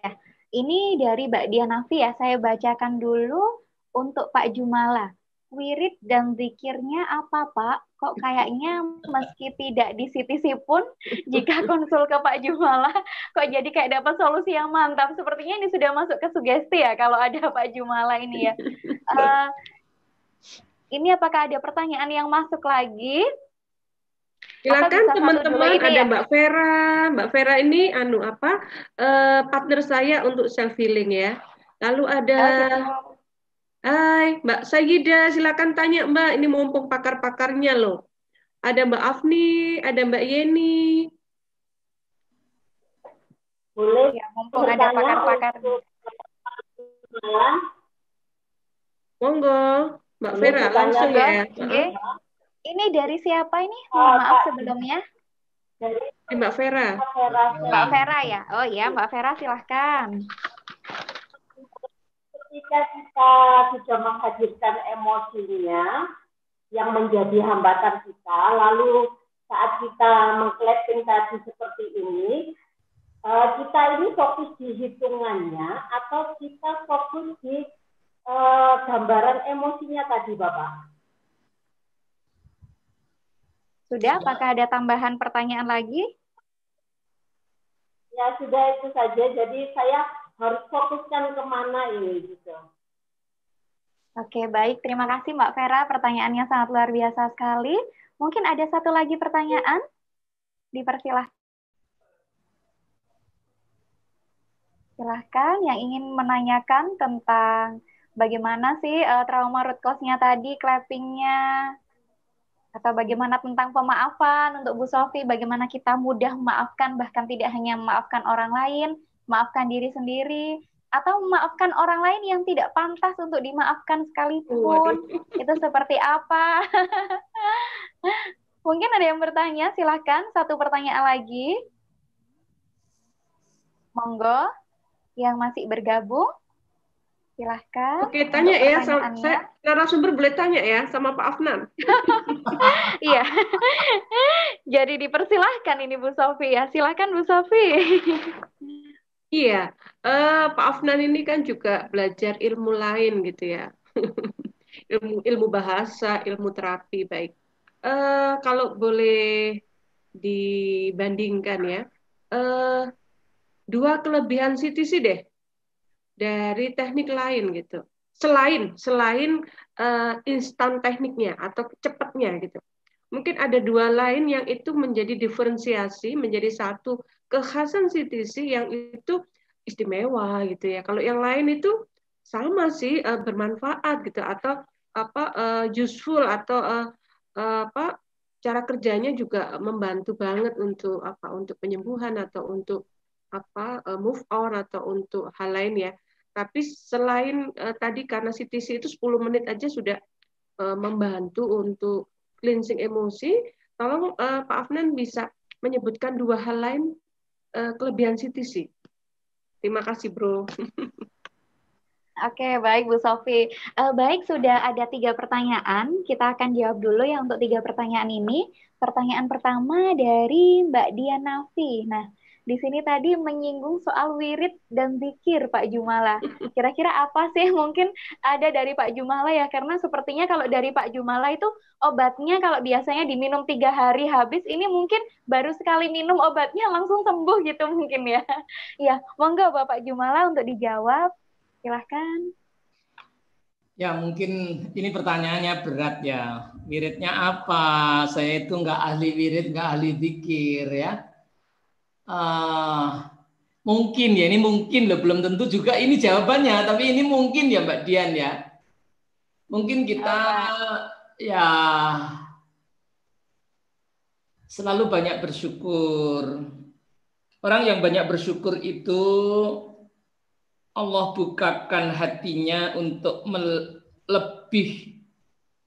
ini dari Mbak Dianafi ya, saya bacakan dulu untuk Pak Jumala. Wirid dan zikirnya apa Pak? Kok kayaknya meski tidak di CTC pun, jika konsul ke Pak Jumala, kok jadi kayak dapat solusi yang mantap. Sepertinya ini sudah masuk ke sugesti ya, kalau ada Pak Jumala ini ya. Ini apakah ada pertanyaan yang masuk lagi? Silakan teman-teman, ada ya? Mbak Vera. Mbak Vera ini partner saya untuk self healing ya. Lalu ada Hai, Mbak Sayida, silakan tanya Mbak. Ini mumpung pakar-pakarnya loh. Ada Mbak Afni, ada Mbak Yeni. Boleh Ya, mumpung ada pakar-pakar. Monggo, Mbak Vera, langsung ya. Ini dari siapa ini? Mohon maaf sebelumnya. Dari Mbak Vera. Mbak Vera ya? Oh iya, Mbak Vera silahkan. Ketika kita sudah menghadirkan emosinya yang menjadi hambatan kita, lalu saat kita mengklapping tadi seperti ini, kita ini fokus di hitungannya atau kita fokus di gambaran emosinya tadi, Bapak? Sudah, apakah ada tambahan pertanyaan lagi? Ya, sudah itu saja. Jadi saya harus fokuskan kemana ini gitu. Oke, baik. Terima kasih Mbak Vera. Pertanyaannya sangat luar biasa sekali. Mungkin ada satu lagi pertanyaan? Dipersilahkan. Silahkan yang ingin menanyakan tentang bagaimana sih trauma root cause-nya tadi, clapping-nya, atau bagaimana tentang pemaafan untuk Bu Sofi, bagaimana kita mudah memaafkan, bahkan tidak hanya memaafkan orang lain, memaafkan diri sendiri, atau memaafkan orang lain yang tidak pantas untuk dimaafkan sekalipun. Itu seperti apa? Mungkin ada yang bertanya, silakan. Satu pertanyaan lagi. Monggo, yang masih bergabung. Silahkan. Oke, tanya ya. Saya narasumber boleh tanya ya sama Pak Afnan. Iya. Jadi dipersilahkan ini Bu Sofi ya. Silakan Bu Sofi. Iya, Pak Afnan ini kan juga belajar ilmu lain gitu ya. ilmu bahasa, ilmu terapi baik. Kalau boleh dibandingkan ya, dua kelebihan CTC deh dari teknik lain gitu. Selain instan tekniknya atau cepatnya gitu. Mungkin ada dua lain yang itu menjadi diferensiasi, menjadi satu kekhasan CTC yang itu istimewa gitu ya. Kalau yang lain itu sama sih bermanfaat gitu atau useful atau cara kerjanya juga membantu banget untuk untuk penyembuhan atau untuk move on atau untuk hal lain ya. Tapi selain tadi karena CTC itu 10 menit aja sudah membantu untuk cleansing emosi, tolong Pak Afnan bisa menyebutkan dua hal lain kelebihan CTC. Terima kasih, Bro. Oke, baik Bu Sofi. Baik, sudah ada 3 pertanyaan. Kita akan jawab dulu ya untuk 3 pertanyaan ini. Pertanyaan pertama dari Mbak Dianafi. Nah, di sini tadi menyinggung soal wirid dan zikir Pak Jumala. Kira-kira apa sih mungkin ada dari Pak Jumala ya? Karena sepertinya kalau dari Pak Jumala itu obatnya kalau biasanya diminum 3 hari habis, ini mungkin baru sekali minum obatnya langsung sembuh gitu mungkin ya. Ya, monggo Bapak Jumala untuk dijawab. Silahkan. Ya mungkin ini pertanyaannya berat ya. Wiridnya apa? Saya itu nggak ahli wirid, nggak ahli zikir ya. Mungkin ya, ini mungkin loh, belum tentu juga ini jawabannya, tapi ini mungkin ya Mbak Dian ya. Mungkin kita ya selalu banyak bersyukur. Orang yang banyak bersyukur itu Allah bukakan hatinya untuk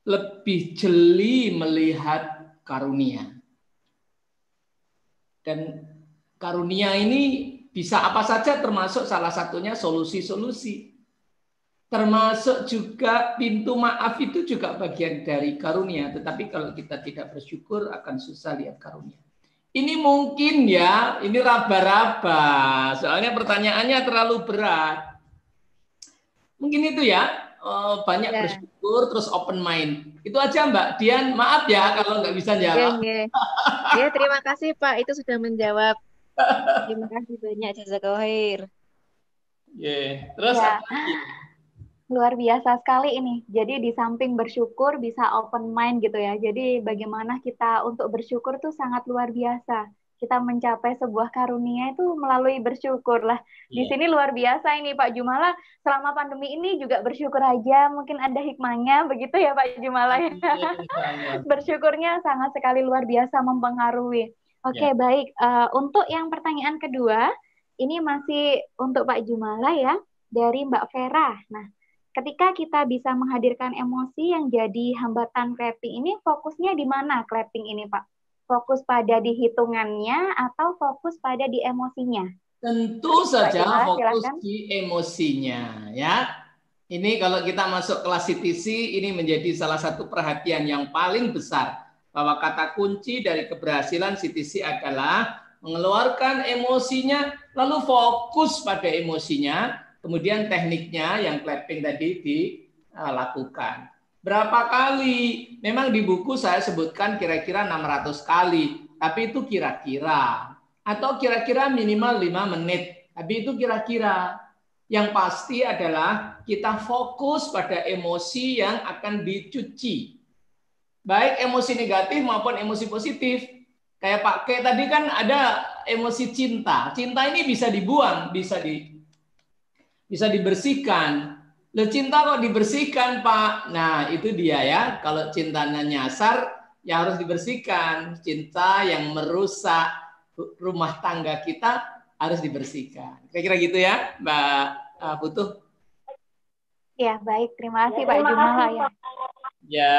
lebih jeli melihat karunia. Dan karunia ini bisa apa saja, termasuk salah satunya solusi-solusi. Termasuk juga pintu maaf itu juga bagian dari karunia. Tetapi kalau kita tidak bersyukur akan susah lihat karunia. Ini mungkin ya, ini raba-raba. Soalnya pertanyaannya terlalu berat. Mungkin itu ya, banyak bersyukur terus open mind. Itu aja Mbak Dian, maaf ya kalau nggak bisa jawab. Ya, terima kasih Pak, itu sudah menjawab. Terima kasih banyak, jazakallahu khair. Terus ya. Luar biasa sekali ini. Jadi di samping bersyukur bisa open mind gitu ya. Jadi bagaimana kita untuk bersyukur tuh sangat luar biasa. kita mencapai sebuah karunia itu melalui bersyukur lah. Di sini luar biasa ini Pak Jumala, selama pandemi ini juga bersyukur aja, mungkin ada hikmahnya begitu ya Pak Jumala ya. Bersyukurnya sangat sekali luar biasa mempengaruhi. Oke, baik. Untuk yang pertanyaan kedua, ini masih untuk Pak Jumala ya, dari Mbak Vera. Nah, ketika kita bisa menghadirkan emosi yang jadi hambatan clapping ini, fokusnya di mana clapping ini Pak? Fokus pada di hitungannya atau fokus pada di emosinya? Tentu saja Jumala, fokus silakan. di emosinya ya. Ini kalau kita masuk kelas CTC, ini menjadi salah satu perhatian yang paling besar, bahwa kata kunci dari keberhasilan CTC adalah mengeluarkan emosinya, lalu fokus pada emosinya, kemudian tekniknya yang clapping tadi dilakukan. Berapa kali? Memang di buku saya sebutkan kira-kira 600 kali, tapi itu kira-kira. Atau kira-kira minimal 5 menit, tapi itu kira-kira. Yang pasti adalah kita fokus pada emosi yang akan dicuci. Baik emosi negatif maupun emosi positif. Kayak Pak K tadi kan ada emosi cinta. Cinta ini bisa dibuang, bisa dibersihkan. Loh, cinta kok dibersihkan, Pak? Nah, itu dia ya. Kalau cintanya nyasar, ya harus dibersihkan. Cinta yang merusak rumah tangga kita harus dibersihkan. Kira-kira gitu ya, Mbak Putuh? Ya, baik. Terima kasih Pak Jumala ya. Ya.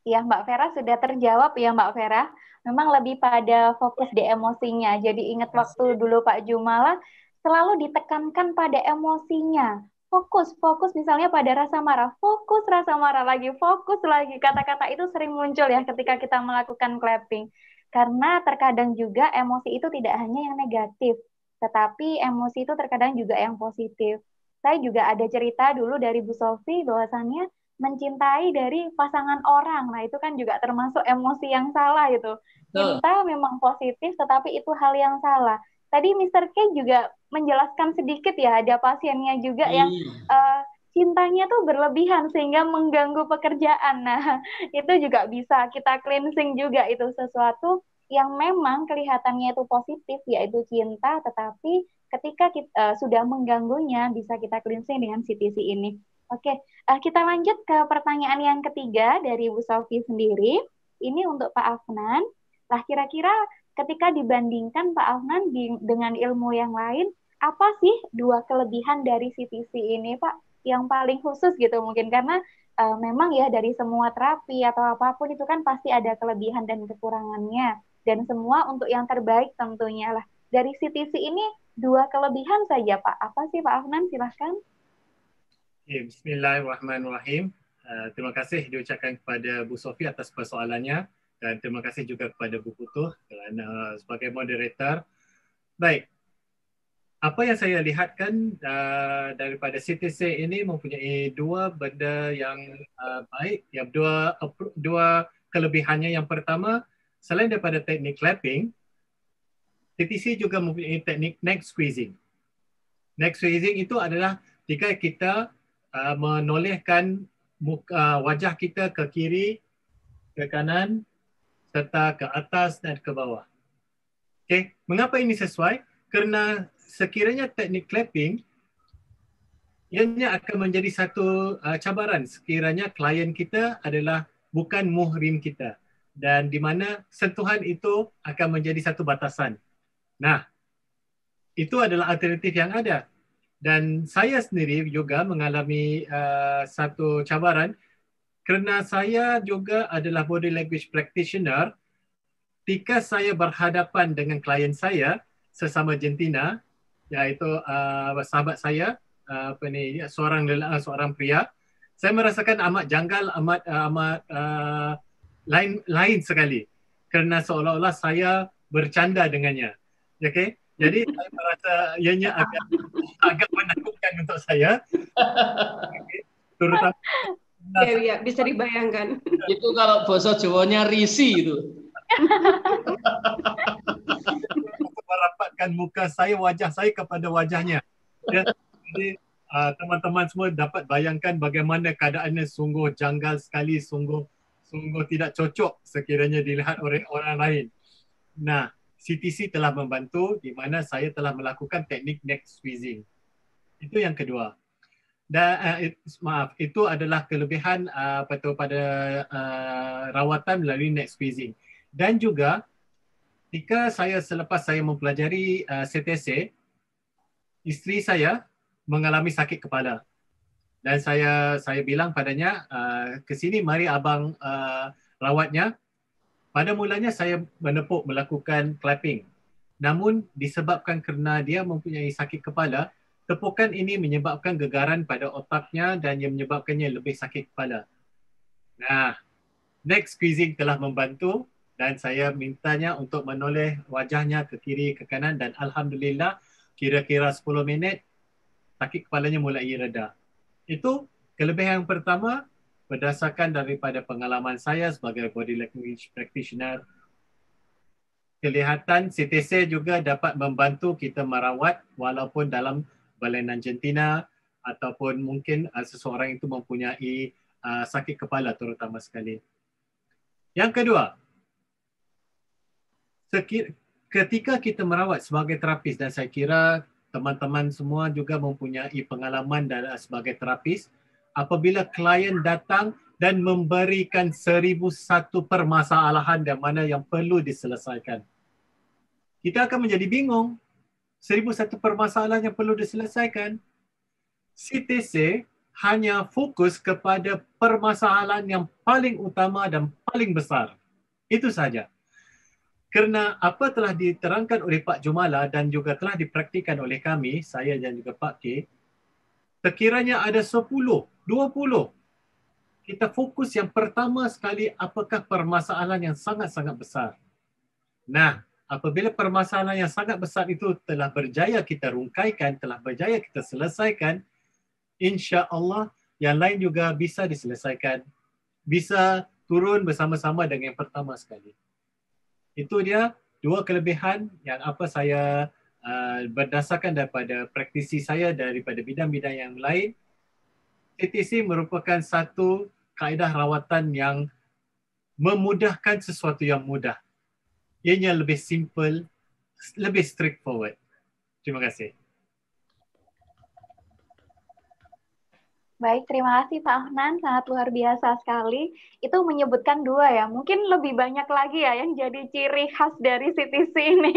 Ya, Mbak Vera sudah terjawab ya, Mbak Vera. Memang lebih pada fokus di emosinya. Jadi ingat waktu dulu Pak Jumala selalu ditekankan pada emosinya. Fokus misalnya pada rasa marah, fokus rasa marah lagi, fokus lagi. Kata-kata itu sering muncul ya ketika kita melakukan clapping. Karena terkadang juga emosi itu tidak hanya yang negatif, tetapi emosi itu terkadang juga yang positif. Saya juga ada cerita dulu dari Bu Sofi bahwasannya mencintai dari pasangan orang. Nah, itu kan juga termasuk emosi yang salah itu. Cinta memang positif, tetapi itu hal yang salah. Tadi Mr. K juga menjelaskan sedikit ya, ada pasiennya juga yang cintanya tuh berlebihan sehingga mengganggu pekerjaan. Nah, itu juga bisa kita cleansing juga, itu sesuatu yang memang kelihatannya itu positif, yaitu cinta, tetapi ketika kita sudah mengganggunya, bisa kita cleansing dengan CTC ini. Oke, kita lanjut ke pertanyaan yang ketiga dari Bu Sofi sendiri. Ini untuk Pak Afnan. Lah, kira-kira ketika dibandingkan Pak Afnan dengan ilmu yang lain, apa sih dua kelebihan dari CTC ini, Pak? Yang paling khusus gitu mungkin, karena memang ya dari semua terapi atau apapun itu kan pasti ada kelebihan dan kekurangannya. Dan semua untuk yang terbaik tentunya lah. Dari CTC ini dua kelebihan saja, Pak. Apa sih Pak Afnan? Silahkan. Bismillahirrahmanirrahim. Terima kasih diucapkan kepada Bu Sofi atas persoalannya, dan terima kasih juga kepada Bu Putuh kerana sebagai moderator. Baik, apa yang saya lihatkan daripada CTC ini mempunyai dua benda yang baik, yang dua kelebihannya. Yang pertama, selain daripada teknik clapping, CTC juga mempunyai teknik neck squeezing. Neck squeezing itu adalah jika kita menolehkan wajah kita ke kiri, ke kanan, serta ke atas dan ke bawah. Okay. Mengapa ini sesuai? Kerana sekiranya teknik clapping, ianya akan menjadi satu cabaran sekiranya klien kita adalah bukan muhrim kita, dan di mana sentuhan itu akan menjadi satu batasan. Nah, itu adalah alternatif yang ada. Dan saya sendiri juga mengalami satu cabaran kerana saya juga adalah body language practitioner. Ketika saya berhadapan dengan klien saya sesama jantina, iaitu sahabat saya, seorang pria, saya merasakan amat janggal, amat lain sekali kerana seolah-olah saya bercanda dengannya. Okay? Jadi saya merasa ianya agak menakutkan untuk saya. Okay. Terutama ya, bisa dibayangkan. Itu kalau bahasa Jawanya risi itu. Merapatkan muka saya, wajah saya kepada wajahnya. Ya, jadi teman-teman semua dapat bayangkan bagaimana keadaannya sungguh janggal sekali, sungguh tidak cocok sekiranya dilihat oleh orang lain. Nah, CTC telah membantu di mana saya telah melakukan teknik neck squeezing. Itu yang kedua. Dan itu adalah kelebihan pada rawatan melalui neck squeezing. Dan juga ketika selepas saya mempelajari CTC, isteri saya mengalami sakit kepala. Dan saya bilang padanya, ke sini mari abang rawatnya. Pada mulanya saya menepuk melakukan clapping. Namun disebabkan kerana dia mempunyai sakit kepala, tepukan ini menyebabkan gegaran pada otaknya dan yang menyebabkannya lebih sakit kepala. Nah, neck squeezing telah membantu dan saya mintanya untuk menoleh wajahnya ke kiri ke kanan dan alhamdulillah kira-kira 10 minit sakit kepalanya mulai reda. Itu kelebihan yang pertama berdasarkan daripada pengalaman saya sebagai body language practitioner. Kelihatan CTC juga dapat membantu kita merawat walaupun dalam berlainan jantina ataupun mungkin seseorang itu mempunyai sakit kepala terutama sekali. Yang kedua, ketika kita merawat sebagai terapis dan saya kira teman-teman semua juga mempunyai pengalaman sebagai terapis, apabila klien datang dan memberikan 1001 permasalahan dan mana yang perlu diselesaikan. Kita akan menjadi bingung. 1001 permasalahan yang perlu diselesaikan. CTC hanya fokus kepada permasalahan yang paling utama dan paling besar. Itu saja. Kerana apa telah diterangkan oleh Pak Jumala dan juga telah dipraktikkan oleh kami, saya dan juga Pak K, sekiranya ada 10, 20, kita fokus yang pertama sekali apakah permasalahan yang sangat-sangat besar. Nah, apabila permasalahan yang sangat besar itu telah berjaya kita rungkaikan, telah berjaya kita selesaikan, insya-Allah yang lain juga bisa diselesaikan. Bisa turun bersama-sama dengan yang pertama sekali. Itu dia dua kelebihan yang apa saya berdasarkan daripada praktisi saya daripada bidang-bidang yang lain. CTC merupakan satu kaedah rawatan yang memudahkan sesuatu yang mudah. Ianya lebih simple, lebih straightforward. Terima kasih. Baik, terima kasih Pak Afnan, sangat luar biasa sekali. Itu menyebutkan dua ya, mungkin lebih banyak lagi ya yang jadi ciri khas dari CTC ini.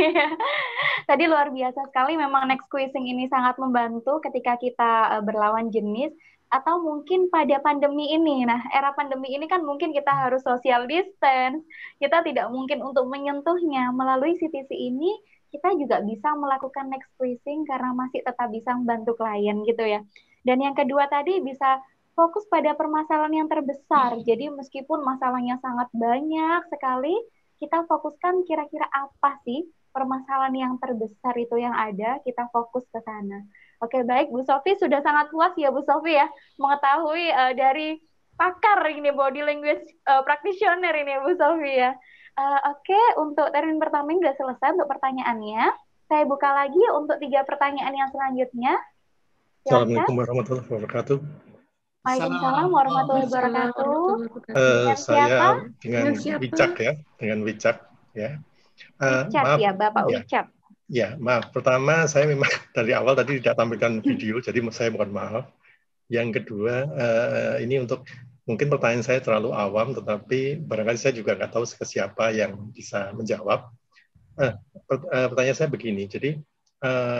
Tadi luar biasa sekali, memang neck squeezing ini sangat membantu ketika kita berlawan jenis, atau mungkin pada pandemi ini. Nah, era pandemi ini kan mungkin kita harus social distance, kita tidak mungkin untuk menyentuhnya. Melalui CTC ini, kita juga bisa melakukan neck squeezing karena masih tetap bisa membantu klien gitu ya. Dan yang kedua tadi bisa fokus pada permasalahan yang terbesar. Jadi meskipun masalahnya sangat banyak sekali, kita fokuskan kira-kira apa sih permasalahan yang terbesar itu yang ada, kita fokus ke sana. Oke, baik Bu Sofi, sudah sangat puas ya Bu Sofi ya mengetahui dari pakar ini body language practitioner ini Bu Sofi ya. Oke, untuk termin pertama ini sudah selesai untuk pertanyaannya. Saya buka lagi untuk 3 pertanyaan yang selanjutnya. Assalamualaikum warahmatullahi wabarakatuh. Waalaikumsalam warahmatullahi wabarakatuh. Saya dengan Wicak ya, dengan Wicak ya. Wicak Maaf, ya, Bapak ya. Wicak. Ya, maaf. Pertama saya memang dari awal tadi tidak tampilkan video, jadi saya mohon maaf. Yang kedua, ini untuk mungkin pertanyaan saya terlalu awam, tetapi barangkali saya juga nggak tahu ke siapa yang bisa menjawab. Pertanyaan saya begini, jadi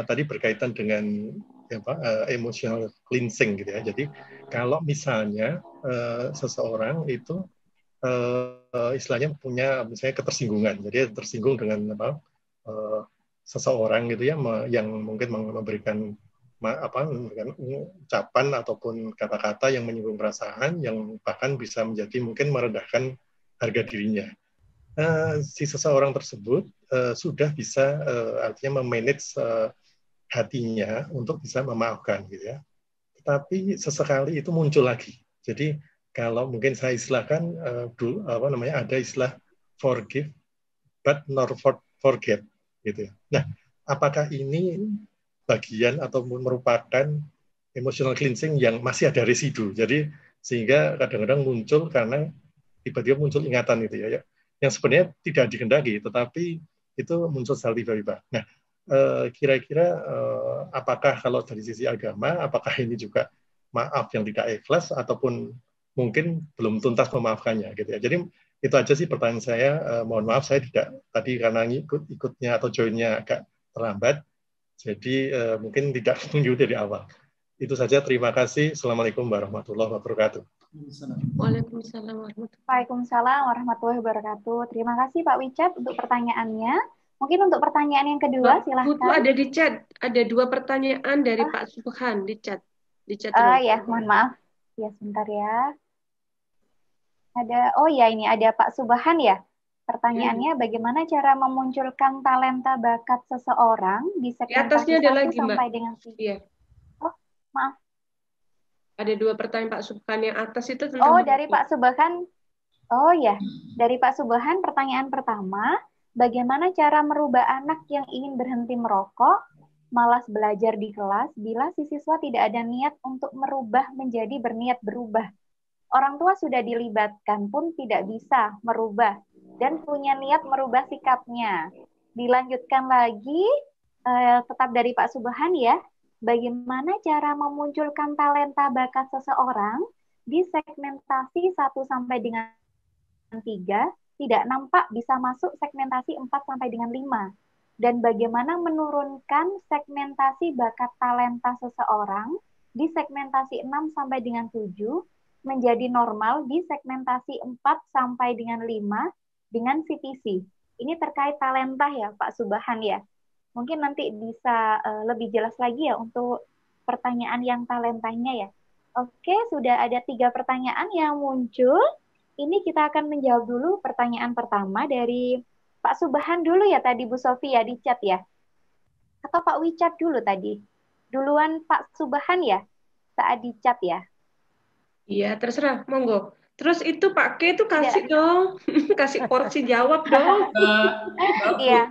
tadi berkaitan dengan emotional cleansing gitu ya. Jadi kalau misalnya seseorang itu istilahnya punya misalnya ketersinggungan, jadi tersinggung dengan seseorang gitu ya yang mungkin memberikan memberikan ucapan ataupun kata-kata yang menyinggung perasaan yang bahkan bisa menjadi mungkin merendahkan harga dirinya. Si seseorang tersebut sudah bisa artinya memanage hatinya untuk bisa memaafkan gitu ya. Tetapi sesekali itu muncul lagi. Jadi kalau mungkin saya istilahkan ada istilah forgive but not forget gitu ya. Nah, apakah ini bagian ataupun merupakan emotional cleansing yang masih ada residu? Jadi sehingga kadang-kadang muncul karena tiba-tiba muncul ingatan itu ya, yang sebenarnya tidak dikehendaki, tetapi itu muncul secara tiba-tiba. Nah, kira-kira apakah kalau dari sisi agama, apakah ini juga maaf yang tidak ikhlas ataupun mungkin belum tuntas memaafkannya gitu ya. Jadi itu aja sih pertanyaan saya. Mohon maaf saya tidak tadi karena ikutnya atau joinnya agak terlambat, jadi mungkin tidak menunggu dari awal. Itu saja. Terima kasih. Assalamualaikum warahmatullahi wabarakatuh. Waalaikumsalam warahmatullahi wabarakatuh. Terima kasih Pak Wichat untuk pertanyaannya. Mungkin untuk pertanyaan yang kedua, silahkan. Butuh ada di chat, ada 2 pertanyaan dari Pak Subhan di chat. Ya, mohon maaf. Ya, sebentar ya. Ini ada Pak Subhan ya. Pertanyaannya, bagaimana cara memunculkan talenta bakat seseorang di segmentasi 1 sampai dengan 3? Iya. Oh, maaf. Ada 2 pertanyaan Pak Subhan yang atas itu tentang dari Pak Subhan. Oh ya, dari Pak Subhan pertanyaan pertama, bagaimana cara merubah anak yang ingin berhenti merokok, malas belajar di kelas bila si siswa tidak ada niat untuk merubah menjadi berniat berubah? Orang tua sudah dilibatkan pun tidak bisa merubah dan punya niat merubah sikapnya. Dilanjutkan lagi, tetap dari Pak Subhan ya, bagaimana cara memunculkan talenta bakat seseorang di segmentasi 1 sampai dengan 3, tidak nampak bisa masuk segmentasi 4 sampai dengan 5. Dan bagaimana menurunkan segmentasi bakat talenta seseorang di segmentasi 6 sampai dengan 7 menjadi normal di segmentasi 4 sampai dengan 5 dengan CTC. Ini terkait talenta ya Pak Subhan ya. Mungkin nanti bisa lebih jelas lagi ya untuk pertanyaan yang talentanya ya. Oke, sudah ada 3 pertanyaan yang muncul. Ini kita akan menjawab dulu pertanyaan pertama dari Pak Subhan dulu ya tadi Bu Sofi ya di chat ya. Atau Pak Wichat dulu tadi. Duluan Pak Subhan ya saat di chat ya. Iya, terserah, monggo. Terus itu Pak K itu kasih dong. Kasih porsi jawab dong. Iya.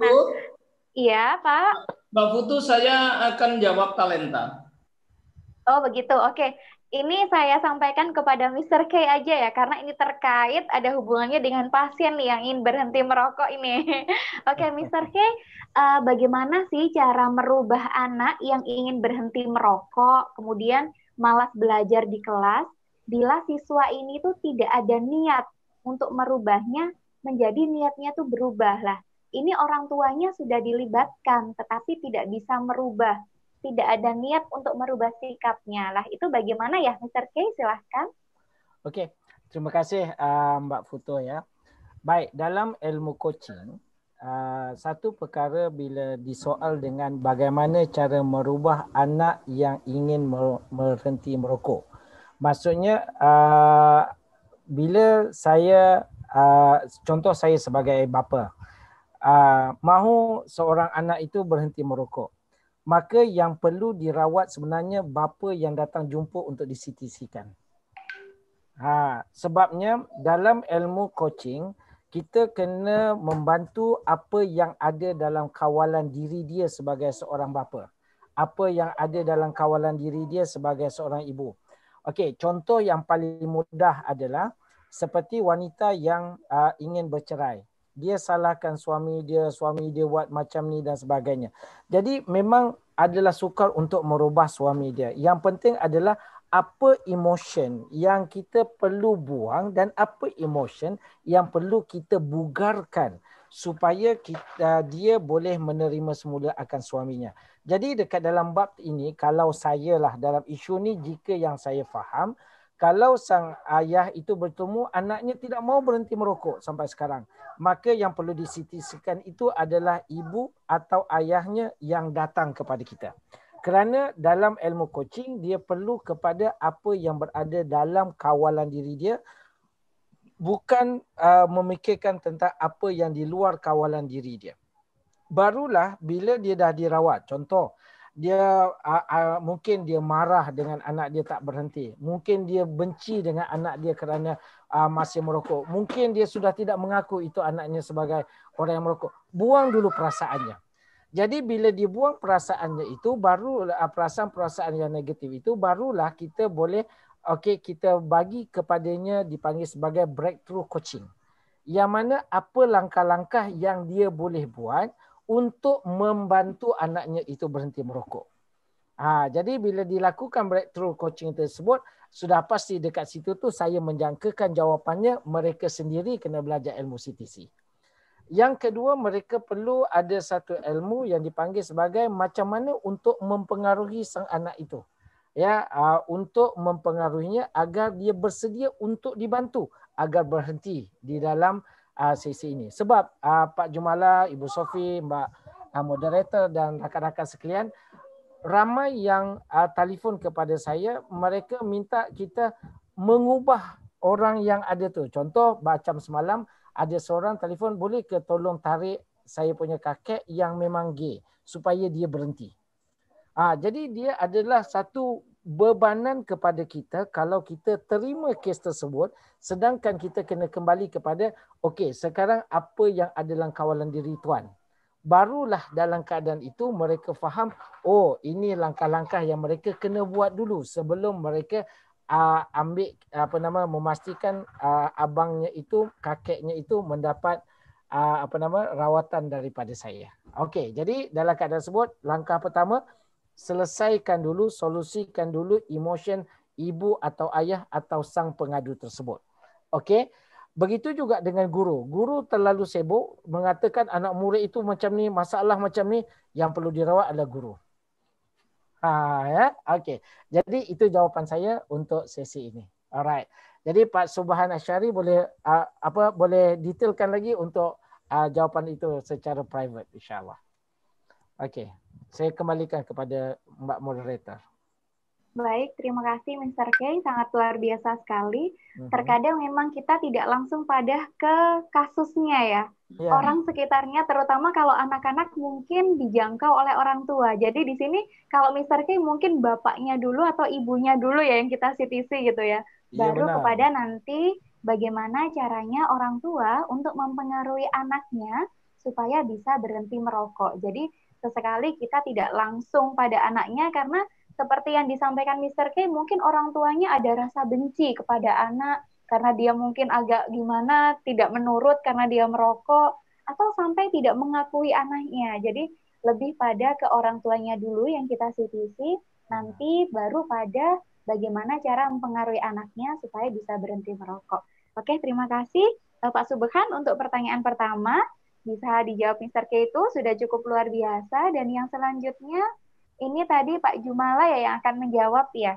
Iya, Pak. Mbak Putu, saya akan jawab talenta. Oh, begitu. Oke. Ini saya sampaikan kepada Mr. K aja ya, karena ini terkait ada hubungannya dengan pasien nih yang ingin berhenti merokok ini. Oke, Mr. K, bagaimana sih cara merubah anak yang ingin berhenti merokok, kemudian malas belajar di kelas, bila siswa ini tuh tidak ada niat untuk merubahnya, menjadi niatnya tuh berubah lah. Ini orang tuanya sudah dilibatkan, tetapi tidak bisa merubah. Tidak ada niat untuk merubah sikapnya. Lah, itu bagaimana ya, Mr. K? Silahkan. Oke, terima kasih Mbak Futo ya. Baik, dalam ilmu coaching, satu perkara bila disoal dengan bagaimana cara merubah anak yang ingin berhenti merokok. Maksudnya, bila saya, contoh saya sebagai bapa, mahu seorang anak itu berhenti merokok, maka yang perlu dirawat sebenarnya bapa yang datang jumpa untuk di-CTC-kan. Sebabnya dalam ilmu coaching, kita kena membantu apa yang ada dalam kawalan diri dia sebagai seorang bapa. Apa yang ada dalam kawalan diri dia sebagai seorang ibu. Okey, contoh yang paling mudah adalah seperti wanita yang ingin bercerai. Dia salahkan suami dia buat macam ni dan sebagainya. Jadi memang adalah sukar untuk merubah suami dia. Yang penting adalah apa emotion yang kita perlu buang dan apa emotion yang perlu kita bugarkan supaya dia boleh menerima semula akan suaminya. Jadi dekat dalam bab ini, kalau saya lah dalam isu ni, jika yang saya faham, kalau sang ayah itu bertemu anaknya tidak mau berhenti merokok sampai sekarang, maka yang perlu di-CTC-kan itu adalah ibu atau ayahnya yang datang kepada kita. Kerana dalam ilmu coaching, dia perlu kepada apa yang berada dalam kawalan diri dia, bukan memikirkan tentang apa yang di luar kawalan diri dia. Barulah bila dia dah dirawat, contoh, dia mungkin dia marah dengan anak dia tak berhenti. Mungkin dia benci dengan anak dia kerana masih merokok. Mungkin dia sudah tidak mengaku itu anaknya sebagai orang yang merokok. Buang dulu perasaannya. Jadi bila dia buang perasaannya itu, baru perasaan-perasaan yang negatif itu, barulah kita boleh kita bagi kepadanya dipanggil sebagai breakthrough coaching. yang mana apa langkah-langkah yang dia boleh buat untuk membantu anaknya itu berhenti merokok. Jadi bila dilakukan breakthrough coaching tersebut, sudah pasti dekat situ tu saya menjangkakan jawapannya mereka sendiri kena belajar ilmu CTC. Yang kedua, mereka perlu ada satu ilmu yang dipanggil sebagai macam mana untuk mempengaruhi sang anak itu. Ya, untuk mempengaruhinya agar dia bersedia untuk dibantu agar berhenti di dalam sesi ini. Sebab Pak Jumala, Ibu Sofi, Mbak moderator dan rakan-rakan sekalian, ramai yang telefon kepada saya, mereka minta kita mengubah orang yang ada tu. Contoh macam semalam ada seorang telefon, boleh ke tolong tarik saya punya kakek yang memang gay supaya dia berhenti. Jadi dia adalah satu bebanan kepada kita kalau kita terima kes tersebut, sedangkan kita kena kembali kepada okey, sekarang apa yang ada dalam kawalan diri tuan. Barulah dalam keadaan itu mereka faham, oh ini langkah-langkah yang mereka kena buat dulu sebelum mereka ambil memastikan abangnya itu, kakeknya itu mendapat rawatan daripada saya. Okey, jadi dalam keadaan tersebut langkah pertama, selesaikan dulu, solusikan dulu emotion ibu atau ayah atau sang pengadu tersebut. Okey. Begitu juga dengan guru. Guru terlalu sibuk mengatakan anak murid itu macam ni, masalah macam ni, yang perlu dirawat adalah guru. Okey. Jadi itu jawapan saya untuk sesi ini. Alright. Jadi Pak Subhan Asyari boleh boleh detailkan lagi untuk jawapan itu secara private, insya-Allah. Okey. Saya kembalikan kepada Mbak Moderator. Baik, terima kasih Mr. K. Sangat luar biasa sekali. Terkadang memang kita tidak langsung pada ke kasusnya ya. Orang sekitarnya, terutama kalau anak-anak mungkin dijangkau oleh orang tua. Jadi di sini kalau Mr. K mungkin bapaknya dulu atau ibunya dulu ya yang kita CTC gitu ya. Baru kepada nanti bagaimana caranya orang tua untuk mempengaruhi anaknya supaya bisa berhenti merokok. Jadi sesekali kita tidak langsung pada anaknya karena seperti yang disampaikan Mr. K, mungkin orang tuanya ada rasa benci kepada anak karena dia mungkin agak gimana, tidak menurut karena dia merokok, atau sampai tidak mengakui anaknya. Jadi lebih pada ke orang tuanya dulu yang kita CTC, nanti baru pada bagaimana cara mempengaruhi anaknya supaya bisa berhenti merokok. Oke, terima kasih Pak Subhan untuk pertanyaan pertama. Bisa dijawab Mr. K itu sudah cukup luar biasa. Dan yang selanjutnya, ini tadi Pak Jumala ya yang akan menjawab ya.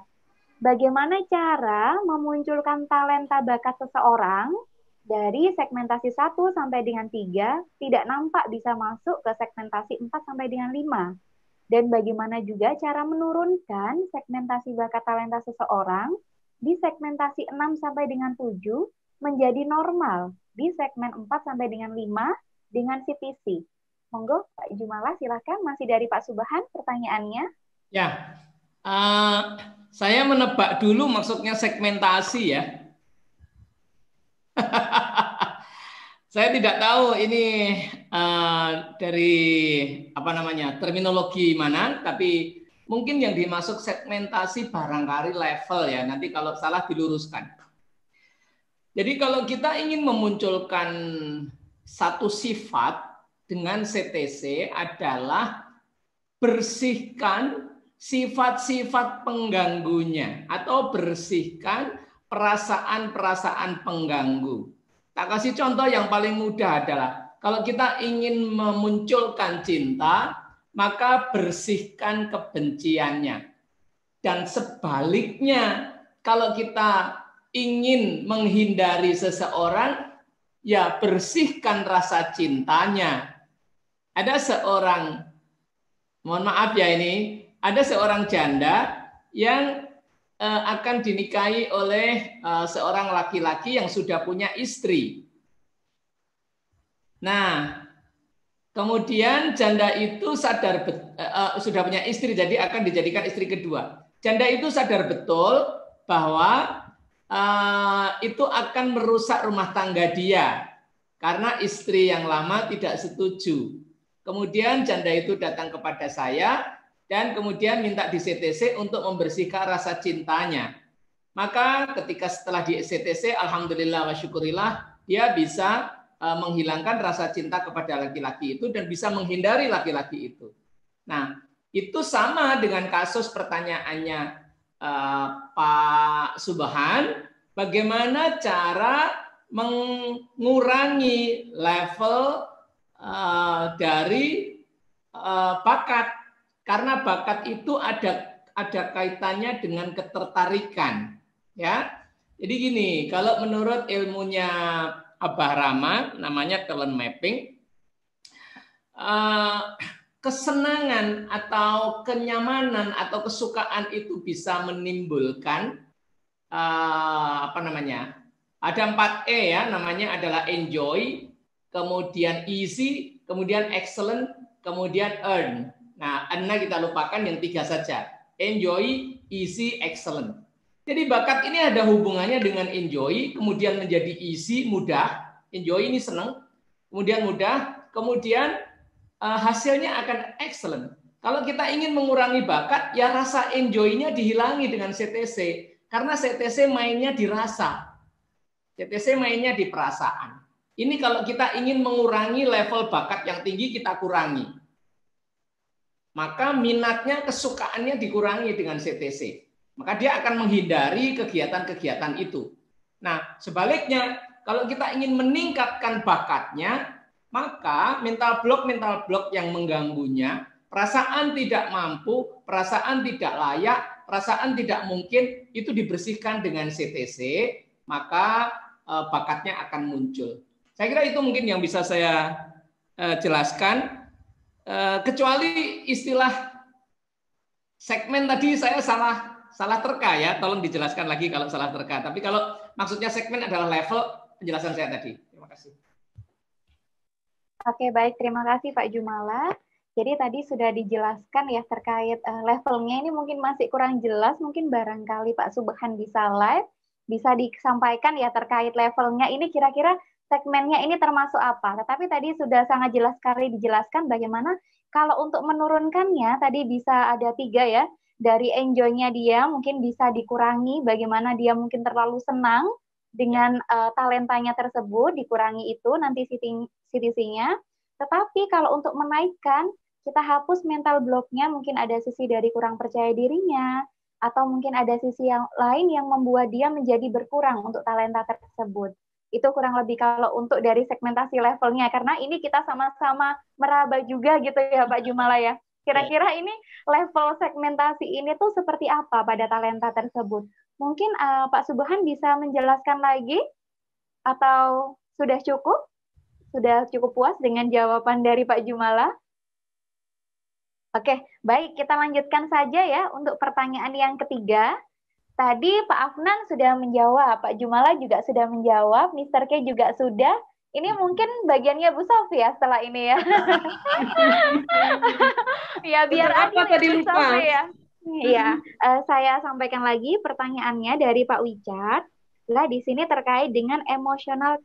Bagaimana cara memunculkan talenta bakat seseorang dari segmentasi 1 sampai dengan 3 tidak nampak bisa masuk ke segmentasi 4 sampai dengan 5. Dan bagaimana juga cara menurunkan segmentasi bakat talenta seseorang di segmentasi 6 sampai dengan 7 menjadi normal di segmen 4 sampai dengan 5 dengan CTC. Monggo Pak Jumala, silakan. Masih dari Pak Subhan pertanyaannya. Ya, saya menebak dulu maksudnya segmentasi ya. Saya tidak tahu ini dari terminologi mana, tapi mungkin yang dimaksud segmentasi barangkali level ya. Nanti kalau salah diluruskan. Jadi kalau kita ingin memunculkan satu sifat dengan CTC adalah bersihkan sifat-sifat pengganggunya atau bersihkan perasaan-perasaan pengganggu. Tak kasih contoh yang paling mudah adalah kalau kita ingin memunculkan cinta, maka bersihkan kebenciannya. Dan sebaliknya, kalau kita ingin menghindari seseorang, ya bersihkan rasa cintanya. Ada seorang, mohon maaf ya ini, ada seorang janda yang akan dinikahi oleh seorang laki-laki yang sudah punya istri. Nah, kemudian janda itu sadar sudah punya istri, jadi akan dijadikan istri kedua. Janda itu sadar betul bahwa itu akan merusak rumah tangga dia karena istri yang lama tidak setuju. Kemudian janda itu datang kepada saya dan kemudian minta di CTC untuk membersihkan rasa cintanya. Maka ketika setelah di CTC, alhamdulillah wa syukurillah, dia bisa menghilangkan rasa cinta kepada laki-laki itu dan bisa menghindari laki-laki itu. Nah, itu sama dengan kasus pertanyaannya Pak Subhan, bagaimana cara mengurangi level dari bakat, karena bakat itu ada kaitannya dengan ketertarikan, ya. Jadi gini, kalau menurut ilmunya Abah Rama, namanya talent mapping, kesenangan atau kenyamanan atau kesukaan itu bisa menimbulkan ada 4E ya, namanya adalah enjoy, kemudian easy, kemudian excellent, kemudian earn. Nah, earn kita lupakan, yang 3 saja. Enjoy, easy, excellent. Jadi bakat ini ada hubungannya dengan enjoy, kemudian menjadi easy, mudah. Enjoy ini senang, kemudian mudah, kemudian hasilnya akan excellent. Kalau kita ingin mengurangi bakat, ya rasa enjoy-nya dihilangi dengan CTC. Karena CTC mainnya di rasa. CTC mainnya di perasaan. Ini kalau kita ingin mengurangi level bakat yang tinggi, kita kurangi. Maka minatnya, kesukaannya dikurangi dengan CTC. Maka dia akan menghindari kegiatan-kegiatan itu. Nah, sebaliknya, kalau kita ingin meningkatkan bakatnya, maka mental block yang mengganggunya, perasaan tidak mampu, perasaan tidak layak, perasaan tidak mungkin, itu dibersihkan dengan CTC, maka bakatnya akan muncul. Saya kira itu mungkin yang bisa saya jelaskan. Kecuali istilah segmen tadi saya salah terka ya, tolong dijelaskan lagi kalau salah terka. Tapi kalau maksudnya segmen adalah level, penjelasan saya tadi. Terima kasih. Oke, baik. Terima kasih Pak Jumala. Jadi tadi sudah dijelaskan ya terkait levelnya, ini mungkin masih kurang jelas. Mungkin barangkali Pak Subhan bisa live, bisa disampaikan ya terkait levelnya. Ini kira-kira segmennya ini termasuk apa. Tetapi tadi sudah sangat jelas sekali dijelaskan bagaimana kalau untuk menurunkannya, tadi bisa ada 3 ya. Dari enjoy-nya dia mungkin bisa dikurangi, bagaimana dia mungkin terlalu senang dengan talentanya tersebut, dikurangi itu nanti CTC-nya. Tetapi kalau untuk menaikkan, kita hapus mental block-nya, mungkin ada sisi dari kurang percaya dirinya, atau mungkin ada sisi yang lain yang membuat dia menjadi berkurang untuk talenta tersebut. Itu kurang lebih kalau untuk dari segmentasi levelnya, karena ini kita sama-sama meraba juga gitu ya Pak Jumala ya. Kira-kira ini level segmentasi ini tuh seperti apa pada talenta tersebut? Mungkin Pak Subhan bisa menjelaskan lagi atau sudah cukup? Sudah cukup puas dengan jawaban dari Pak Jumala? Oke, baik, kita lanjutkan saja ya untuk pertanyaan yang ketiga. Tadi Pak Afnan sudah menjawab, Pak Jumala juga sudah menjawab, Mr. K juga sudah. Ini mungkin bagiannya Bu Sofi ya setelah ini ya. Ya biar adil ya Bu Sofi ya. Iya, saya sampaikan lagi pertanyaannya dari Pak Wicat. Lah di sini terkait dengan emotional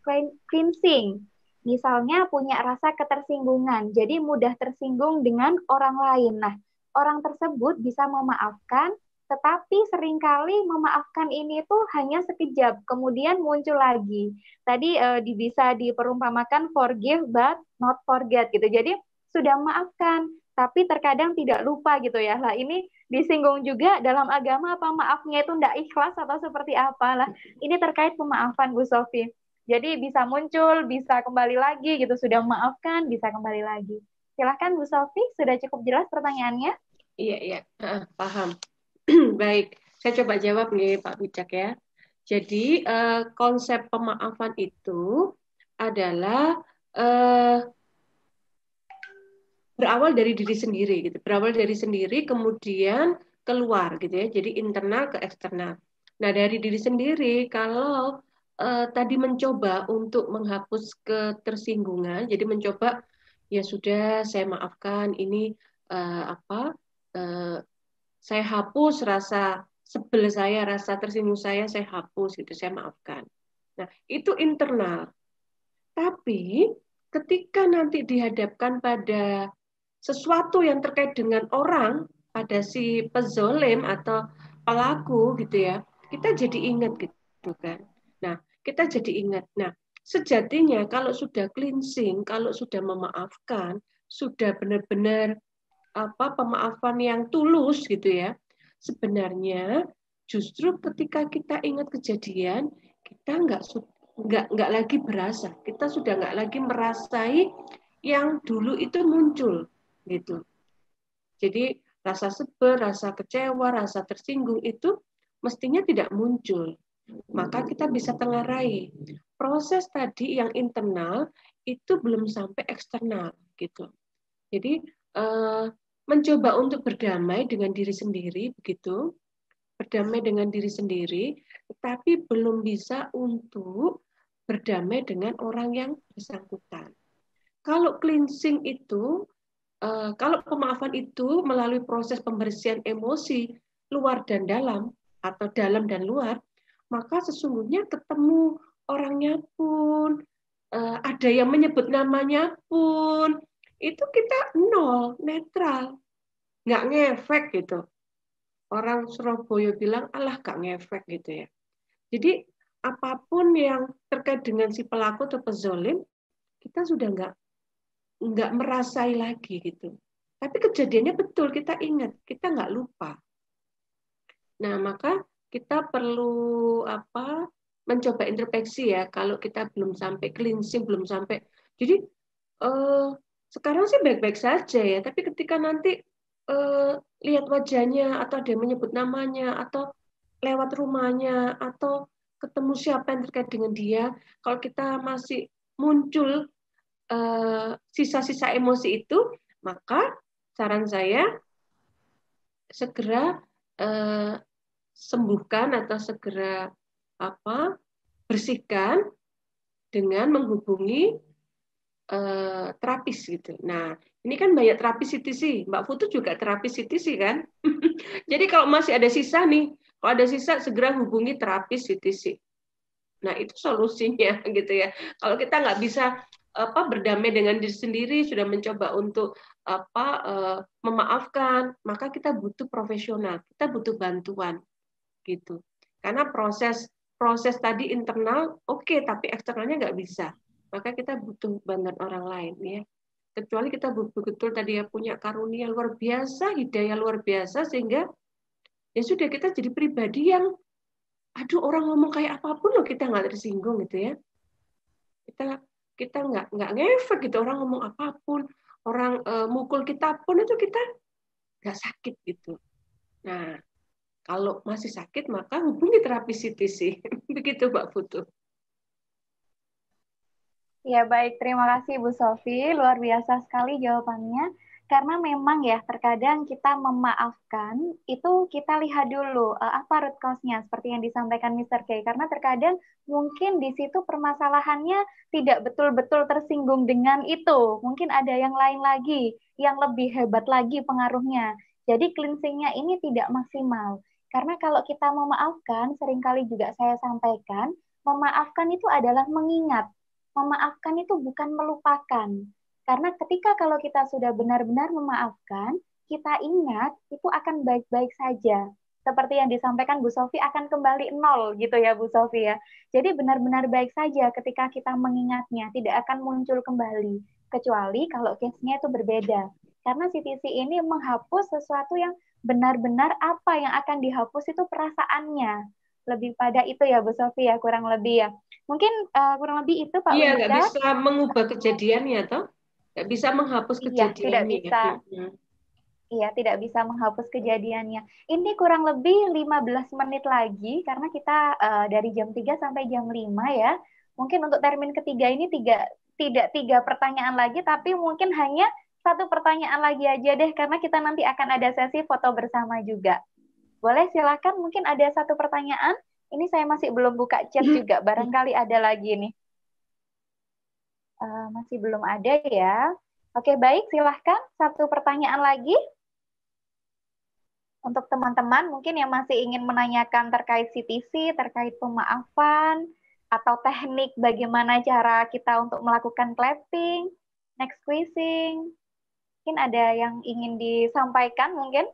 cleansing. Misalnya punya rasa ketersinggungan, jadi mudah tersinggung dengan orang lain. Nah, orang tersebut bisa memaafkan, tetapi seringkali memaafkan ini tuh hanya sekejap, kemudian muncul lagi. Tadi bisa diperumpamakan forgive but not forget gitu. Jadi sudah memaafkan, tapi terkadang tidak lupa gitu ya. Lah ini disinggung juga dalam agama, apa maafnya itu tidak ikhlas atau seperti apa lah. Ini terkait pemaafan Bu Sofi. Jadi bisa muncul, bisa kembali lagi gitu. Sudah memaafkan, bisa kembali lagi. Silahkan Bu Sofi, sudah cukup jelas pertanyaannya? Iya, paham. Baik, saya coba jawab nih Pak Wicak ya. Jadi konsep pemaafan itu adalah berawal dari diri sendiri gitu. Berawal dari sendiri kemudian keluar gitu ya. Jadi internal ke eksternal. Nah, dari diri sendiri kalau tadi mencoba untuk menghapus ketersinggungan, jadi mencoba ya sudah saya maafkan ini saya hapus rasa sebel saya, rasa tersinggung saya hapus gitu, saya maafkan. Nah, itu internal. Tapi ketika nanti dihadapkan pada sesuatu yang terkait dengan orang, pada si pezolim atau pelaku gitu ya, kita jadi ingat gitu kan. Nah, kita jadi ingat. Nah, sejatinya kalau sudah cleansing, kalau sudah memaafkan, sudah benar-benar pemaafan yang tulus gitu ya. Sebenarnya justru ketika kita ingat kejadian, kita nggak lagi berasa, kita sudah nggak lagi merasai yang dulu itu muncul gitu. Jadi rasa sebel, rasa kecewa, rasa tersinggung itu mestinya tidak muncul. Maka kita bisa tengarai. Proses tadi yang internal itu belum sampai eksternal gitu. Jadi mencoba untuk berdamai dengan diri sendiri begitu, berdamai dengan diri sendiri, tetapi belum bisa untuk berdamai dengan orang yang bersangkutan. Kalau cleansing itu, kalau pemaafan itu melalui proses pembersihan emosi luar dan dalam atau dalam dan luar, maka sesungguhnya ketemu orangnya pun, ada yang menyebut namanya pun, itu kita nol, netral, nggak ngefek gitu. Orang Surabaya bilang, alah gak ngefek gitu ya. Jadi apapun yang terkait dengan si pelaku atau pezolim, kita sudah nggak merasai lagi gitu. Tapi kejadiannya betul, kita ingat, kita nggak lupa. Nah, maka kita perlu mencoba introspeksi ya, kalau kita belum sampai cleansing, belum sampai. Jadi sekarang sih baik-baik saja ya, tapi ketika nanti lihat wajahnya atau ada yang menyebut namanya atau lewat rumahnya atau ketemu siapa yang terkait dengan dia, kalau kita masih muncul sisa-sisa emosi itu, maka saran saya segera sembuhkan atau segera bersihkan dengan menghubungi terapis gitu. Nah, ini kan banyak terapis CTC. Mbak Futu juga terapis CTC kan? Jadi kalau masih ada sisa nih, kalau ada sisa segera hubungi terapis CTC. Nah, itu solusinya gitu ya. Kalau kita nggak bisa berdamai dengan diri sendiri, sudah mencoba untuk memaafkan, maka kita butuh profesional, kita butuh bantuan gitu. Karena proses tadi internal oke, tapi eksternalnya nggak bisa. Maka kita butuh bantuan orang lain ya. Kecuali kita betul-betul tadi ya punya karunia luar biasa, hidayah luar biasa, sehingga ya sudah kita jadi pribadi yang aduh orang ngomong kayak apapun loh kita nggak tersinggung gitu ya. Kita nggak ngefek gitu, orang ngomong apapun, orang mukul kita pun itu kita nggak sakit gitu. Nah, kalau masih sakit maka hubungi terapis CTC. Begitu Mbak Putu. Ya baik, terima kasih Bu Sofi, luar biasa sekali jawabannya. Karena memang ya terkadang kita memaafkan, itu kita lihat dulu apa root cause-nya, seperti yang disampaikan Mr. K. Karena terkadang mungkin di situ permasalahannya tidak betul-betul tersinggung dengan itu. Mungkin ada yang lain lagi, yang lebih hebat lagi pengaruhnya. Jadi cleansing-nya ini tidak maksimal. Karena kalau kita memaafkan, seringkali juga saya sampaikan, memaafkan itu adalah mengingat. Memaafkan itu bukan melupakan. Karena ketika kalau kita sudah benar-benar memaafkan, kita ingat itu akan baik-baik saja. Seperti yang disampaikan Bu Sofi akan kembali nol gitu ya Bu Sofi ya. Jadi benar-benar baik saja ketika kita mengingatnya, tidak akan muncul kembali. Kecuali kalau case-nya itu berbeda. Karena CTC ini menghapus sesuatu yang benar-benar apa yang akan dihapus itu perasaannya. Lebih pada itu ya Bu Sofi ya, kurang lebih ya. Mungkin kurang lebih itu Pak Iya, Wika. nggak bisa mengubah kejadiannya, toh? Nggak bisa menghapus kejadiannya. Iya, tidak bisa. Iya, tidak bisa menghapus kejadiannya. Ini kurang lebih 15 menit lagi, karena kita dari jam 3 sampai jam 5 ya. Mungkin untuk termin ketiga ini tidak tiga pertanyaan lagi, tapi mungkin hanya satu pertanyaan lagi aja deh, karena kita nanti akan ada sesi foto bersama juga. Boleh silakan, mungkin ada satu pertanyaan. Ini saya masih belum buka chat juga, barangkali ada lagi nih. Masih belum ada ya. Oke, baik, silahkan. Satu pertanyaan lagi. Untuk teman-teman mungkin yang masih ingin menanyakan terkait CTC, terkait pemaafan, atau teknik bagaimana cara kita untuk melakukan clapping, next squeezing. Mungkin ada yang ingin disampaikan mungkin?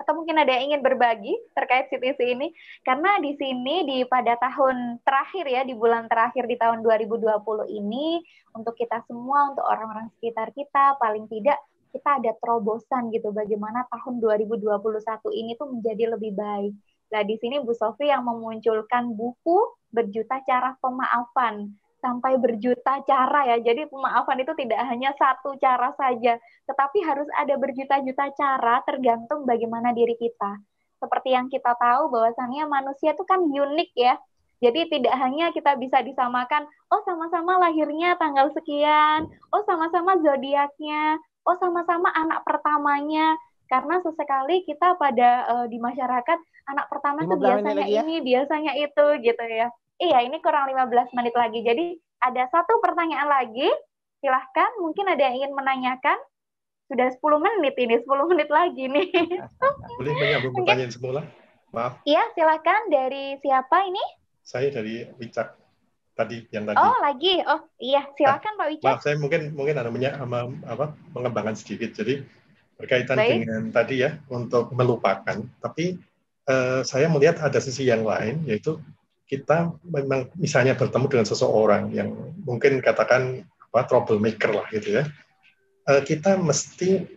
Atau mungkin ada yang ingin berbagi terkait CTC ini? Karena di sini pada tahun terakhir ya, di bulan terakhir di tahun 2020 ini, untuk kita semua, untuk orang-orang sekitar kita, paling tidak kita ada terobosan gitu, bagaimana tahun 2021 ini tuh menjadi lebih baik. Nah, di sini Bu Sofi yang memunculkan buku Berjuta Cara Pemaafan. Sampai berjuta cara ya. Jadi pemaafan itu tidak hanya satu cara saja, tetapi harus ada berjuta-juta cara tergantung bagaimana diri kita. Seperti yang kita tahu bahwasannya manusia itu kan unik ya. Jadi tidak hanya kita bisa disamakan, oh sama-sama lahirnya tanggal sekian, oh sama-sama zodiaknya, oh sama-sama anak pertamanya. Karena sesekali kita di masyarakat anak pertama itu biasanya ini, biasanya itu gitu ya. Iya, ini kurang 15 menit lagi. Jadi ada satu pertanyaan lagi. Silahkan, mungkin ada yang ingin menanyakan. Sudah 10 menit ini, 10 menit lagi nih. Boleh menyambung pertanyaan semula? Maaf. Iya, silahkan. Dari siapa ini? Saya dari Wicak. Yang tadi. Oh, lagi. Oh, iya. Silahkan Pak Wicak. Maaf, saya mungkin ada mengembangkan sedikit. Jadi berkaitan dengan tadi ya, untuk melupakan. Tapi saya melihat ada sisi yang lain, yaitu kita memang misalnya bertemu dengan seseorang yang mungkin katakan troublemaker lah gitu ya, kita mesti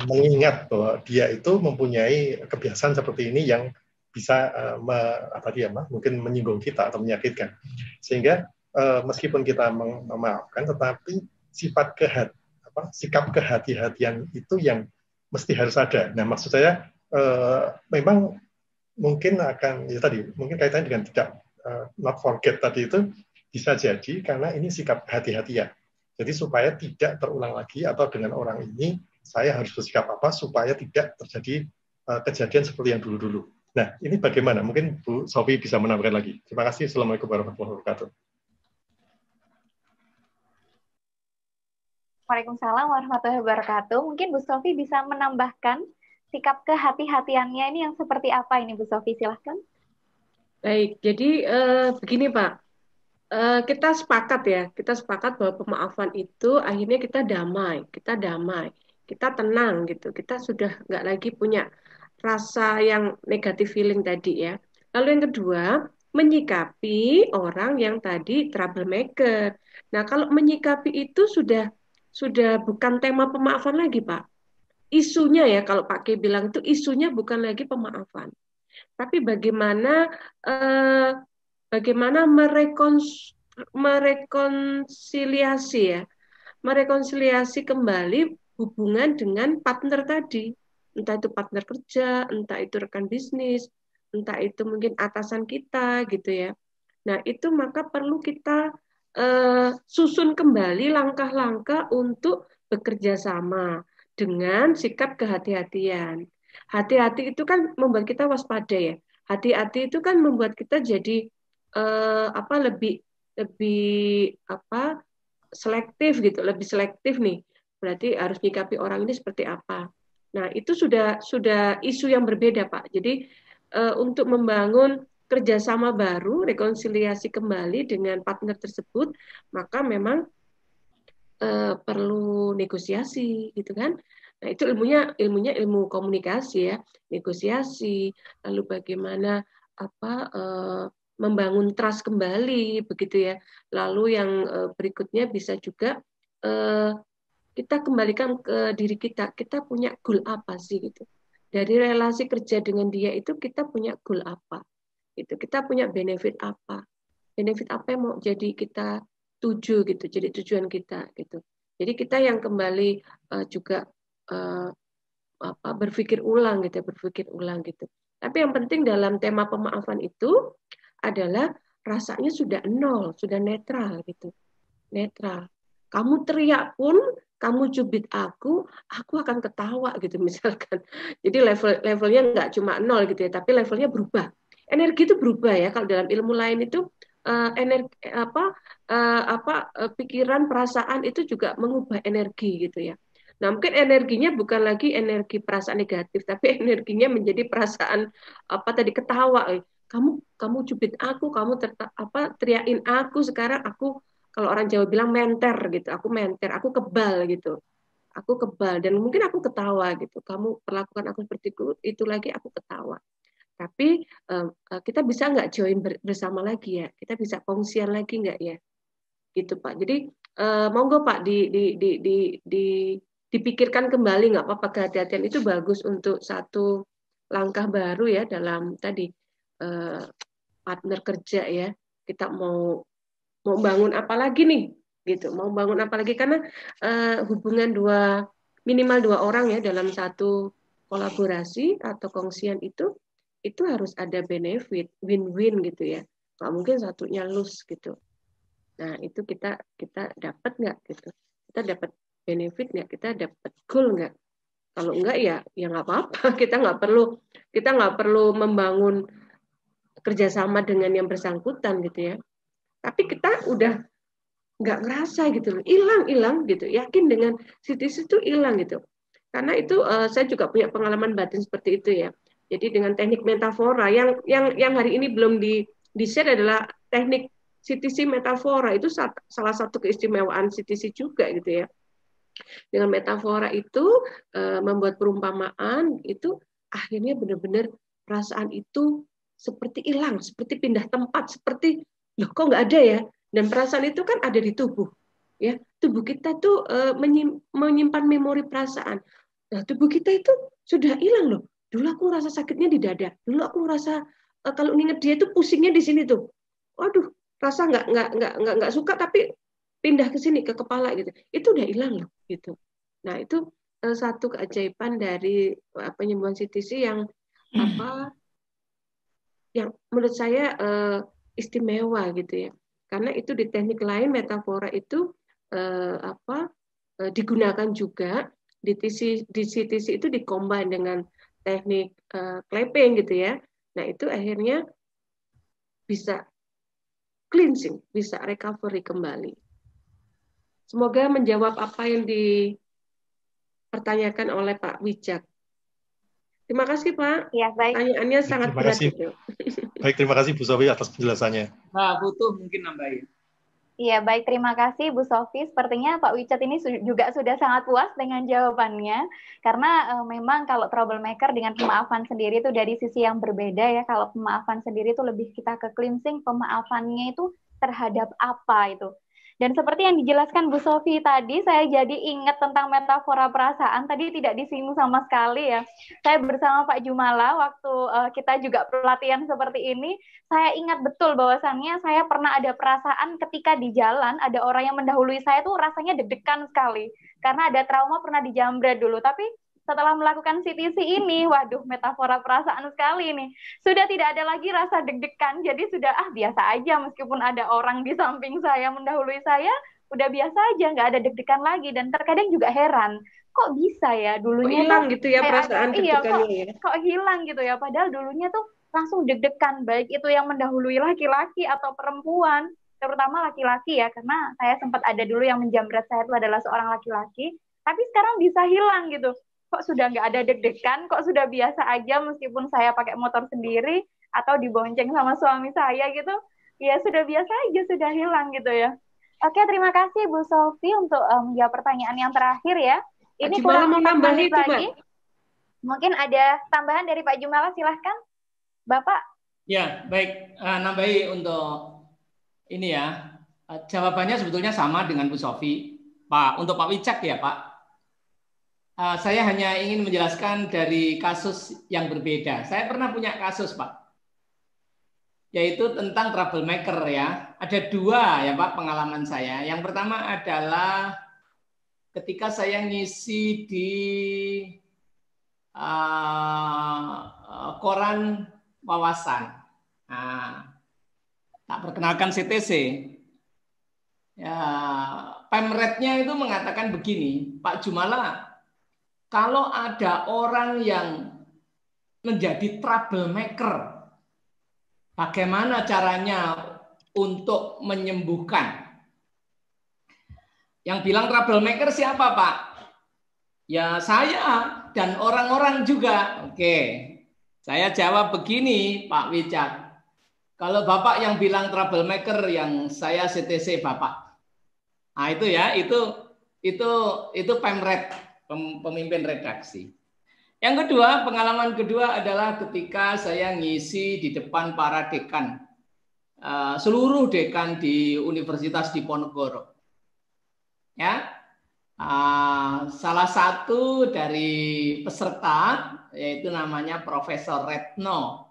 mengingat bahwa dia itu mempunyai kebiasaan seperti ini yang bisa mungkin menyinggung kita atau menyakitkan, sehingga meskipun kita memaafkan, tetapi sikap kehati-hatian itu yang mesti harus ada. Nah, maksud saya memang mungkin mungkin kaitannya dengan tidak not forget tadi itu bisa jadi karena ini sikap hati-hatian. Jadi supaya tidak terulang lagi atau dengan orang ini saya harus bersikap apa supaya tidak terjadi kejadian seperti yang dulu-dulu. Nah, ini bagaimana? Mungkin Bu Sofi bisa menambahkan lagi. Terima kasih. Assalamualaikum warahmatullahi wabarakatuh. Waalaikumsalam warahmatullahi wabarakatuh. Mungkin Bu Sofi bisa menambahkan sikap kehati-hatiannya ini yang seperti apa ini Bu Sofi? Silahkan. Baik, jadi begini Pak, kita sepakat bahwa pemaafan itu akhirnya kita damai, kita tenang gitu, kita sudah nggak lagi punya rasa yang negatif feeling tadi ya. Lalu yang kedua, menyikapi orang yang tadi troublemaker. Nah, kalau menyikapi itu sudah bukan tema pemaafan lagi Pak. Isunya ya, kalau Pak K bilang itu isunya bukan lagi pemaafan. Tapi bagaimana merekonsiliasi kembali hubungan dengan partner tadi, entah itu partner kerja, entah itu rekan bisnis, entah itu mungkin atasan kita gitu ya. Nah, itu maka perlu kita susun kembali langkah-langkah untuk bekerja sama dengan sikap kehati-hatian. Hati-hati itu kan membuat kita waspada ya. Hati-hati itu kan membuat kita jadi lebih selektif gitu, lebih selektif nih. Berarti harus menyikapi orang ini seperti apa. Nah, itu sudah isu yang berbeda, Pak. Jadi untuk membangun kerjasama baru, rekonsiliasi kembali dengan partner tersebut, maka memang perlu negosiasi gitu kan. Nah, itu ilmunya ilmu komunikasi ya, negosiasi, lalu bagaimana membangun trust kembali begitu ya. Lalu yang berikutnya bisa juga kita kembalikan ke diri kita punya goal apa sih gitu. Dari relasi kerja dengan dia itu kita punya goal apa gitu. Kita punya benefit apa yang mau jadi kita tuju gitu, jadi tujuan kita gitu. Jadi kita yang kembali juga berpikir ulang gitu. Tapi yang penting dalam tema pemaafan itu adalah rasanya sudah nol, sudah netral gitu. Netral. Kamu teriak pun, kamu cubit aku akan ketawa gitu misalkan. Jadi levelnya nggak cuma nol gitu ya, tapi levelnya berubah. Energi itu berubah ya. Kalau dalam ilmu lain itu pikiran, perasaan itu juga mengubah energi gitu ya. Nah, mungkin energinya bukan lagi energi perasaan negatif, tapi energinya menjadi perasaan ketawa. Kamu cubit aku, kamu teriakin aku, sekarang aku, kalau orang Jawa bilang menter gitu, aku kebal gitu. aku kebal dan mungkin aku ketawa gitu. Kamu perlakukan aku seperti itu lagi, aku ketawa. Tapi kita bisa nggak join bersama lagi ya? Kita bisa kongsian lagi nggak ya? Gitu Pak. Jadi monggo Pak dipikirkan kembali, nggak apa-apa, kehati-hatian itu bagus untuk satu langkah baru ya dalam tadi partner kerja ya. Kita mau bangun apa lagi nih? Gitu. Mau bangun apa lagi, karena hubungan minimal dua orang ya dalam satu kolaborasi atau kongsian itu harus ada benefit, win-win gitu ya. Nggak mungkin satunya lose gitu. Nah, itu kita dapat nggak gitu. Kita dapat benefit nggak? Kita dapat goal nggak? Kalau enggak ya nggak apa-apa. Kita nggak perlu membangun kerjasama dengan yang bersangkutan gitu ya. Tapi kita udah nggak ngerasa gitu loh, hilang gitu, yakin dengan CTC itu hilang gitu. Karena itu saya juga punya pengalaman batin seperti itu ya. Jadi dengan teknik metafora yang hari ini belum di-share adalah teknik CTC metafora, itu salah satu keistimewaan CTC juga gitu ya. Dengan metafora itu membuat perumpamaan itu akhirnya benar-benar perasaan itu seperti hilang, seperti pindah tempat, seperti loh kok nggak ada ya. Dan perasaan itu kan ada di tubuh, ya. Tubuh kita tuh menyimpan memori perasaan. Nah, tubuh kita itu sudah hilang loh. Dulu aku rasa sakitnya di dada. Dulu aku rasa kalau nginget dia itu pusingnya di sini tuh. Waduh, rasa nggak suka tapi pindah ke sini ke kepala gitu. Itu udah hilang loh, gitu. Nah, itu satu keajaiban dari penyembuhan CTC yang yang menurut saya istimewa gitu ya. Karena itu di teknik lain metafora itu digunakan juga di CTC itu dikombin dengan teknik clapping gitu ya. Nah, itu akhirnya bisa cleansing, bisa recovery kembali. Semoga menjawab apa yang dipertanyakan oleh Pak Wijak. Terima kasih Pak. Ya, baik. Pertanyaannya sangat berat gitu. Baik, terima kasih Bu Sofi atas penjelasannya. Nah, butuh mungkin nambahin. Iya, baik. Terima kasih Bu Sofi. Sepertinya Pak Wichat ini juga sudah sangat puas dengan jawabannya. Karena memang kalau troublemaker dengan pemaafan sendiri itu dari sisi yang berbeda ya. Kalau pemaafan sendiri itu lebih kita ke cleansing, pemaafannya itu terhadap apa itu. Dan seperti yang dijelaskan Bu Sofi tadi, saya jadi ingat tentang metafora perasaan. Tadi tidak disinggung sama sekali ya. Saya bersama Pak Jumala waktu kita juga pelatihan seperti ini, saya ingat betul bahwasannya saya pernah ada perasaan ketika di jalan ada orang yang mendahului saya tuh rasanya deg-degan sekali. Karena ada trauma pernah dijambret dulu. Tapi setelah melakukan CTC ini, waduh, metafora perasaan sekali nih. Sudah tidak ada lagi rasa deg-degan, jadi sudah biasa aja meskipun ada orang di samping saya mendahului saya, udah biasa aja, nggak ada deg-degan lagi. Dan terkadang juga heran, kok bisa ya dulunya hilang tuh gitu ya perasaan deg-degannya ya. Kok hilang gitu ya, padahal dulunya tuh langsung deg-degan, baik itu yang mendahului laki-laki atau perempuan, terutama laki-laki ya, karena saya sempat ada dulu yang menjambret saya itu adalah seorang laki-laki, tapi sekarang bisa hilang gitu. Kok sudah nggak ada deg-degan, kok sudah biasa aja meskipun saya pakai motor sendiri atau dibonceng sama suami saya gitu, ya sudah biasa aja, sudah hilang gitu ya. Oke, terima kasih Bu Sofi untuk menjawab pertanyaan yang terakhir ya. Ini kurang mau nambah itu, lagi. Mungkin ada tambahan dari Pak Jumala, silahkan Bapak. Ya, baik. Nambahi untuk ini ya. Jawabannya sebetulnya sama dengan Bu Sofi. Pak, untuk Pak Wicak ya Pak. Saya hanya ingin menjelaskan dari kasus yang berbeda. Saya pernah punya kasus, Pak, yaitu tentang troublemaker ya. Ada dua ya Pak pengalaman saya. Yang pertama adalah ketika saya ngisi di koran wawasan. Tak perkenalkan CTC. Ya, Pemretnya itu mengatakan begini, Pak Jumala, kalau ada orang yang menjadi troublemaker, bagaimana caranya untuk menyembuhkan? Yang bilang troublemaker siapa, Pak? Ya saya dan orang-orang juga. Oke, saya jawab begini, Pak Wijak. Kalau Bapak yang bilang troublemaker, yang saya CTC Bapak. Nah itu ya, itu Pemret. pemimpin redaksi. Yang kedua, pengalaman kedua adalah ketika saya ngisi di depan para dekan, seluruh dekan di Universitas Diponegoro. Ya, salah satu dari peserta yaitu namanya Profesor Retno.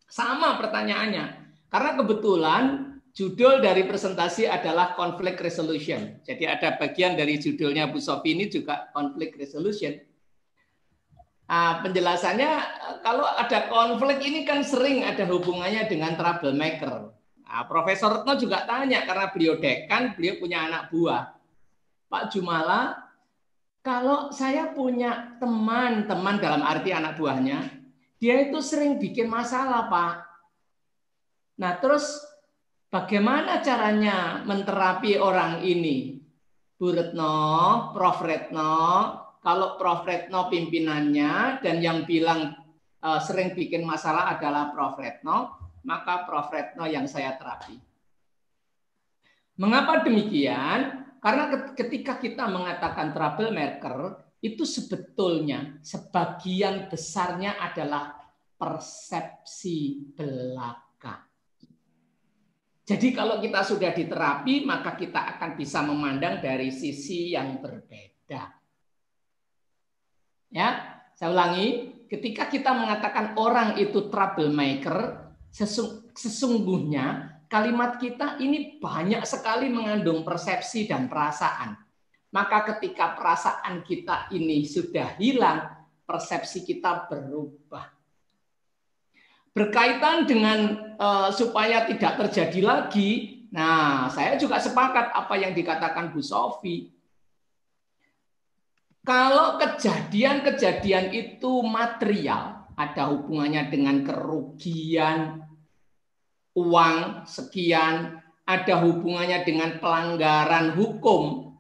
Sama pertanyaannya, karena kebetulan judul dari presentasi adalah conflict resolution. Jadi ada bagian dari judulnya Bu Sofi ini juga conflict resolution. Penjelasannya kalau ada konflik ini kan sering ada hubungannya dengan troublemaker. Profesor Retno juga tanya karena beliau dekan, beliau punya anak buah. Pak Jumala, kalau saya punya teman-teman dalam arti anak buahnya, dia itu sering bikin masalah, Pak. Nah, terus bagaimana caranya menterapi orang ini? Bu Retno, Prof. Retno, kalau Prof. Retno pimpinannya dan yang bilang sering bikin masalah adalah Prof. Retno, maka Prof. Retno yang saya terapi. Mengapa demikian? Karena ketika kita mengatakan troublemaker, itu sebetulnya sebagian besarnya adalah persepsi belaka. Jadi kalau kita sudah diterapi, maka kita akan bisa memandang dari sisi yang berbeda. Ya, saya ulangi, ketika kita mengatakan orang itu troublemaker, sesungguhnya kalimat kita ini banyak sekali mengandung persepsi dan perasaan. Maka ketika perasaan kita ini sudah hilang, persepsi kita berubah. Berkaitan dengan supaya tidak terjadi lagi, nah saya juga sepakat apa yang dikatakan Bu Sofi. Kalau kejadian-kejadian itu material, ada hubungannya dengan kerugian, uang sekian, ada hubungannya dengan pelanggaran hukum,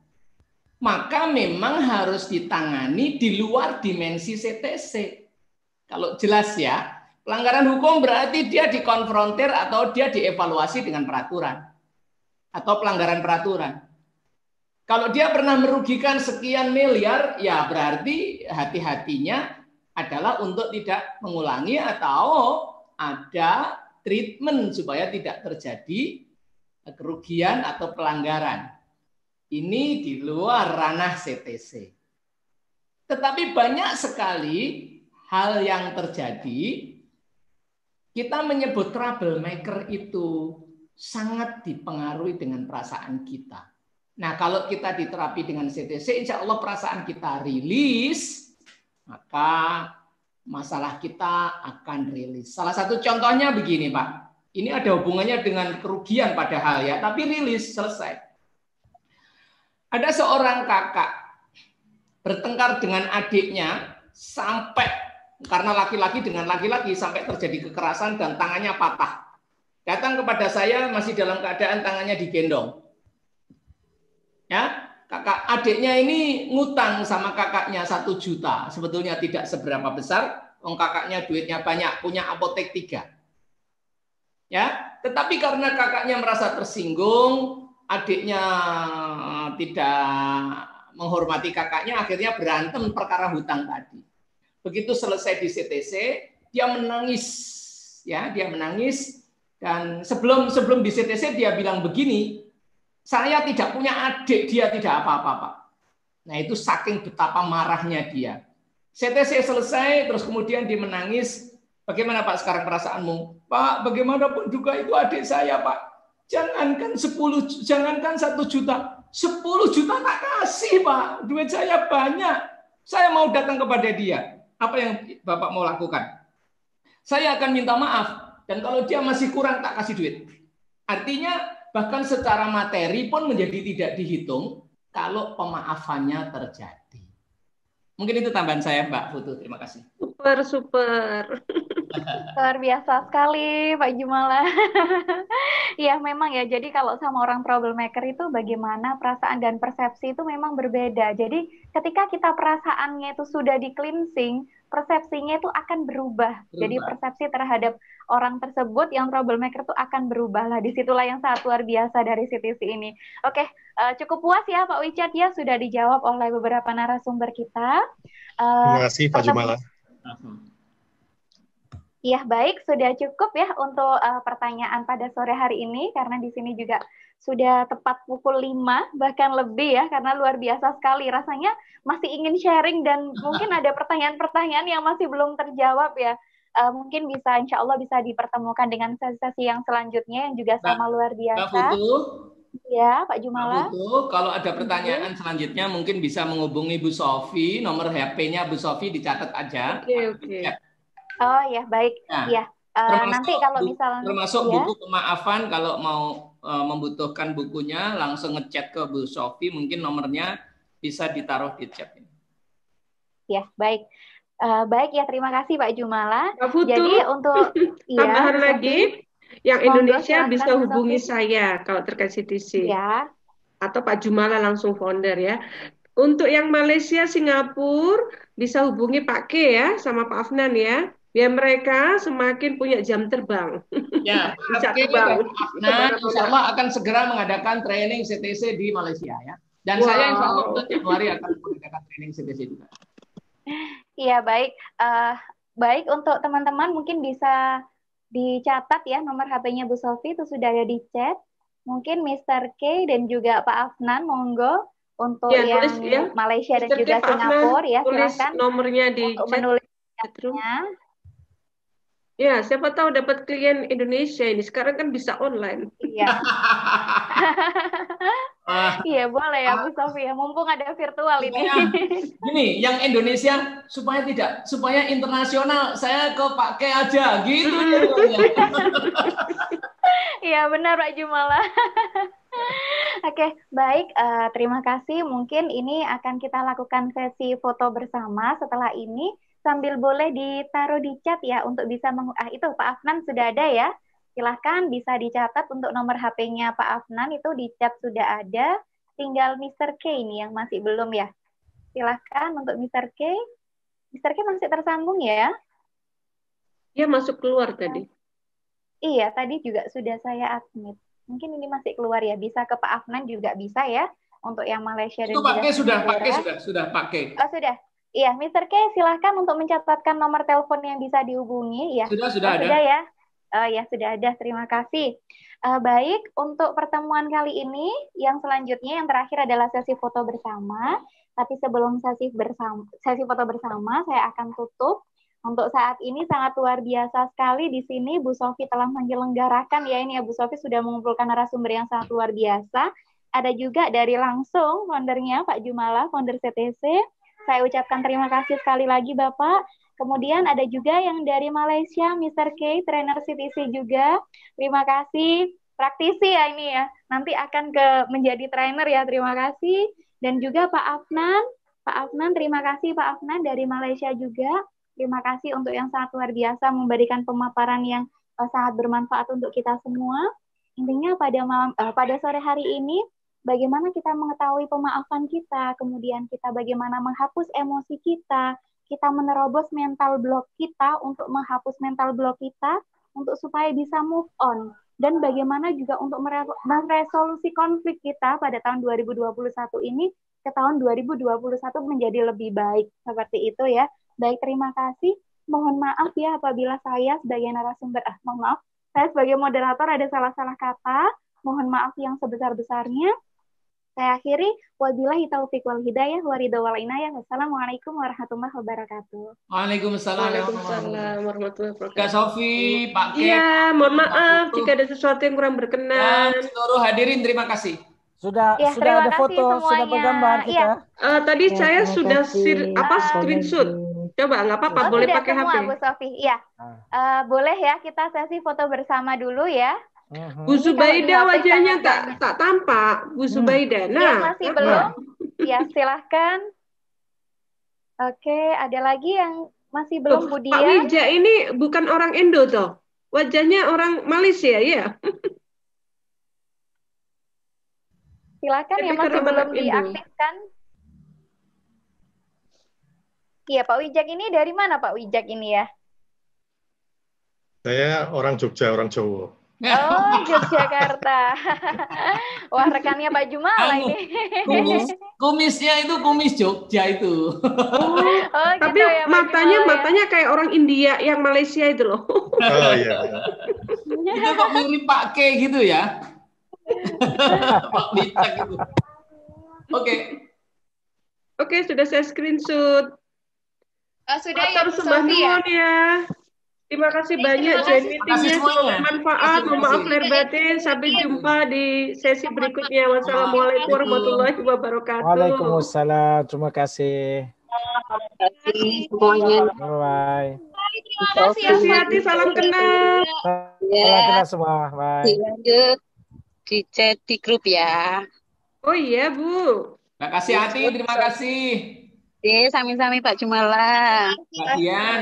maka memang harus ditangani di luar dimensi CTC. Kalau jelas ya, pelanggaran hukum berarti dia dikonfrontir atau dia dievaluasi dengan peraturan atau pelanggaran peraturan. Kalau dia pernah merugikan sekian miliar, ya berarti hati-hatinya adalah untuk tidak mengulangi atau ada treatment supaya tidak terjadi kerugian atau pelanggaran. Ini di luar ranah CTC. Tetapi banyak sekali hal yang terjadi, kita menyebut troublemaker itu sangat dipengaruhi dengan perasaan kita. Nah, kalau kita diterapi dengan CTC, insya Allah perasaan kita rilis, maka masalah kita akan rilis. Salah satu contohnya begini, Pak. Ini ada hubungannya dengan kerugian padahal ya, tapi rilis, selesai. Ada seorang kakak bertengkar dengan adiknya sampai, karena laki-laki dengan laki-laki, sampai terjadi kekerasan dan tangannya patah. Datang kepada saya masih dalam keadaan tangannya digendong. Ya, adiknya ini ngutang sama kakaknya 1 juta. Sebetulnya tidak seberapa besar. Kakaknya duitnya banyak, punya apotek 3. Ya, tetapi karena kakaknya merasa tersinggung, adiknya tidak menghormati kakaknya, akhirnya berantem perkara hutang tadi. Begitu selesai di CTC, dia menangis. Ya, dia menangis dan sebelum di CTC dia bilang begini, saya tidak punya adik, dia tidak apa-apa, Pak. Nah, itu saking betapa marahnya dia. CTC selesai, terus kemudian dia menangis. Bagaimana Pak sekarang perasaanmu? Pak, bagaimanapun juga itu adik saya, Pak. Jangankan 1 juta. 10 juta tak kasih, Pak. Duit saya banyak. Saya mau datang kepada dia. Apa yang Bapak mau lakukan? Saya akan minta maaf. Dan kalau dia masih kurang, tak kasih duit. Artinya, bahkan secara materi pun menjadi tidak dihitung kalau pemaafannya terjadi. Mungkin itu tambahan saya, Mbak Putu. Terima kasih. Super. Luar biasa sekali, Pak Jumala. Iya, memang ya. Jadi kalau sama orang troublemaker itu bagaimana perasaan dan persepsi itu memang berbeda. Jadi ketika kita perasaannya itu sudah di cleansing, persepsinya itu akan berubah. Jadi persepsi terhadap orang tersebut yang troublemaker itu akan berubah lah. Disitulah yang sangat luar biasa dari CTC ini. Oke, cukup puas ya Pak Wichat ya, sudah dijawab oleh beberapa narasumber kita. Terima kasih Pak Jumala. Iya, baik, sudah cukup ya untuk pertanyaan pada sore hari ini, karena di sini juga sudah tepat pukul 5, bahkan lebih ya, karena luar biasa sekali. Rasanya masih ingin sharing dan mungkin ada pertanyaan-pertanyaan yang masih belum terjawab ya. Mungkin bisa, insya Allah bisa dipertemukan dengan sesi-sesi yang selanjutnya yang juga sama luar biasa. Mbak Putu, ya, Pak Jumala. Mbak Putu, kalau ada pertanyaan selanjutnya mungkin bisa menghubungi Bu Sofi, nomor HP-nya Bu Sofi dicatat aja. Oke. Oh ya, baik. Ya. Nanti kalau misalnya termasuk buku pemaafan, kalau mau membutuhkan bukunya langsung ngechat ke Bu Sofi, mungkin nomornya bisa ditaruh di chat ini. Ya, baik. Baik ya, terima kasih Pak Jumala. Jadi untuk tambahan lagi, yang Indonesia bisa hubungi saya kalau terkait CTC. Ya. Atau Pak Jumala langsung founder ya. Untuk yang Malaysia, Singapura bisa hubungi Pak K ya sama Pak Afnan ya. Biar mereka semakin punya jam terbang. Ya, bisa terbang. Nah, insya Allah akan segera mengadakan training CTC di Malaysia ya. Dan saya insya Allah bulan Januari akan mengadakan training CTC juga. Iya, baik. Baik, untuk teman-teman mungkin bisa dicatat ya nomor HP-nya Bu Sofi, itu sudah ada di chat. Mungkin Mr. K dan juga Pak Afnan, monggo untuk yang Malaysia dan juga Singapura ya, silakan nomornya di untuk menulis chatnya. Ya, siapa tahu dapat klien Indonesia ini. Sekarang kan bisa online. Iya. Iya, boleh ya Bu Sofi ya. Mumpung ada virtual ini. Gini, yang Indonesia supaya internasional, saya ke Pak K aja gitu. Iya, benar Pak Jumala. Oke, baik. Terima kasih. Mungkin ini akan kita lakukan sesi foto bersama setelah ini. Sambil boleh ditaruh di chat ya untuk bisa itu Pak Afnan sudah ada ya. Silahkan bisa dicatat untuk nomor HP-nya Pak Afnan, itu di chat sudah ada. Tinggal Mr. K ini yang masih belum ya. Silahkan untuk Mr. K. Mr. K masih tersambung ya? Dia masuk keluar tadi. Iya, tadi juga sudah saya admit. Mungkin ini masih keluar ya. Bisa ke Pak Afnan juga bisa ya. Untuk yang Malaysia itu dan sudah juga pakai. Oh, sudah. Iya, Mr. K, silahkan untuk mencatatkan nomor telepon yang bisa dihubungi. Ya. Sudah ada. Sudah ya. Ya, sudah ada. Terima kasih. Baik, untuk pertemuan kali ini, yang selanjutnya, yang terakhir adalah sesi foto bersama. Tapi sebelum sesi foto bersama, saya akan tutup. Untuk saat ini sangat luar biasa sekali di sini Bu Sofi telah menyelenggarakan ya ini ya, Bu Sofi sudah mengumpulkan narasumber yang sangat luar biasa. Ada juga dari langsung foundernya Pak Jumala, founder CTC. Saya ucapkan terima kasih sekali lagi Bapak. Kemudian ada juga yang dari Malaysia, Mr. K, trainer CTC juga. Terima kasih. Praktisi ya ini ya. Nanti akan menjadi trainer ya. Terima kasih. Dan juga Pak Afnan. Pak Afnan, terima kasih Pak Afnan dari Malaysia juga. Terima kasih untuk yang sangat luar biasa memberikan pemaparan yang sangat bermanfaat untuk kita semua. Intinya pada sore hari ini, bagaimana kita mengetahui pemaafan kita, kemudian kita bagaimana menghapus emosi kita menerobos mental block kita untuk menghapus mental block kita untuk supaya bisa move on, dan bagaimana juga untuk meresolusi konflik kita pada tahun 2021 ini ke tahun 2021 menjadi lebih baik, seperti itu ya. Baik, terima kasih. Mohon maaf ya apabila saya sebagai narasumber, mohon maaf, saya sebagai moderator ada salah-salah kata. Mohon maaf yang sebesar-besarnya. Saya akhiri, wabillahi taufiq wal hidayah, waridho wal inayah. Wassalamualaikum warahmatullahi wabarakatuh. Waalaikumsalam warahmatullahi wabarakatuh. Kak Sofi, Pak K. Iya, mohon maaf jika ada sesuatu yang kurang berkenan. Seluruh hadirin terima kasih. Sudah ada foto, sudah bergambar kita. Tadi saya sudah screenshot. Coba nggak apa-apa, boleh pakai HP. Bu Sofi, iya. Boleh ya kita sesi foto bersama dulu ya. Bu Zubaida wajahnya tak tampak. Bu Zubaida, nah. Masih belum? Ya, silahkan. Oke, ada lagi yang masih belum, Bu Dia. Pak Wija ini bukan orang Indo toh? Wajahnya orang Malaysia ya? Silakan yang masih belum diaktifkan. Iya, Pak Wijak ini dari mana Pak Wijak ini ya? Saya orang Jogja, orang Jawa. Oh, Yogyakarta. Wah, rekannya Pak Jumala Anu, ini. kumisnya itu kumis Jogja itu. Oh, Tapi gitu ya, Pak matanya Jumala ya. matanya kayak orang India yang Malaysia itu loh. Oh iya. Itu kok mirip Pak K gitu ya. Pak Wijak itu. Oke. Oke, sudah saya screenshot. Sudah ya, Atur Bu sembah Sofi ya. nuwun ya. Terima kasih banyak kasih. Jen Terima kasih meetingnya, semoga semuanya. bermanfaat. Terima Mohon maaf kasih. lahir batin. Sampai jumpa di sesi berikutnya. Wassalamualaikum warahmatullahi wabarakatuh. Waalaikumsalam. Terima kasih. Semuanya. Bye. Terima kasih ya. Hati-hati, salam kenal. Salam kenal semua. Bye. Dilanjut di chat di grup ya. Oh iya, Bu. Terima kasih Ati, terima kasih. Sami-sami Pak Jumala. Mbak Dian,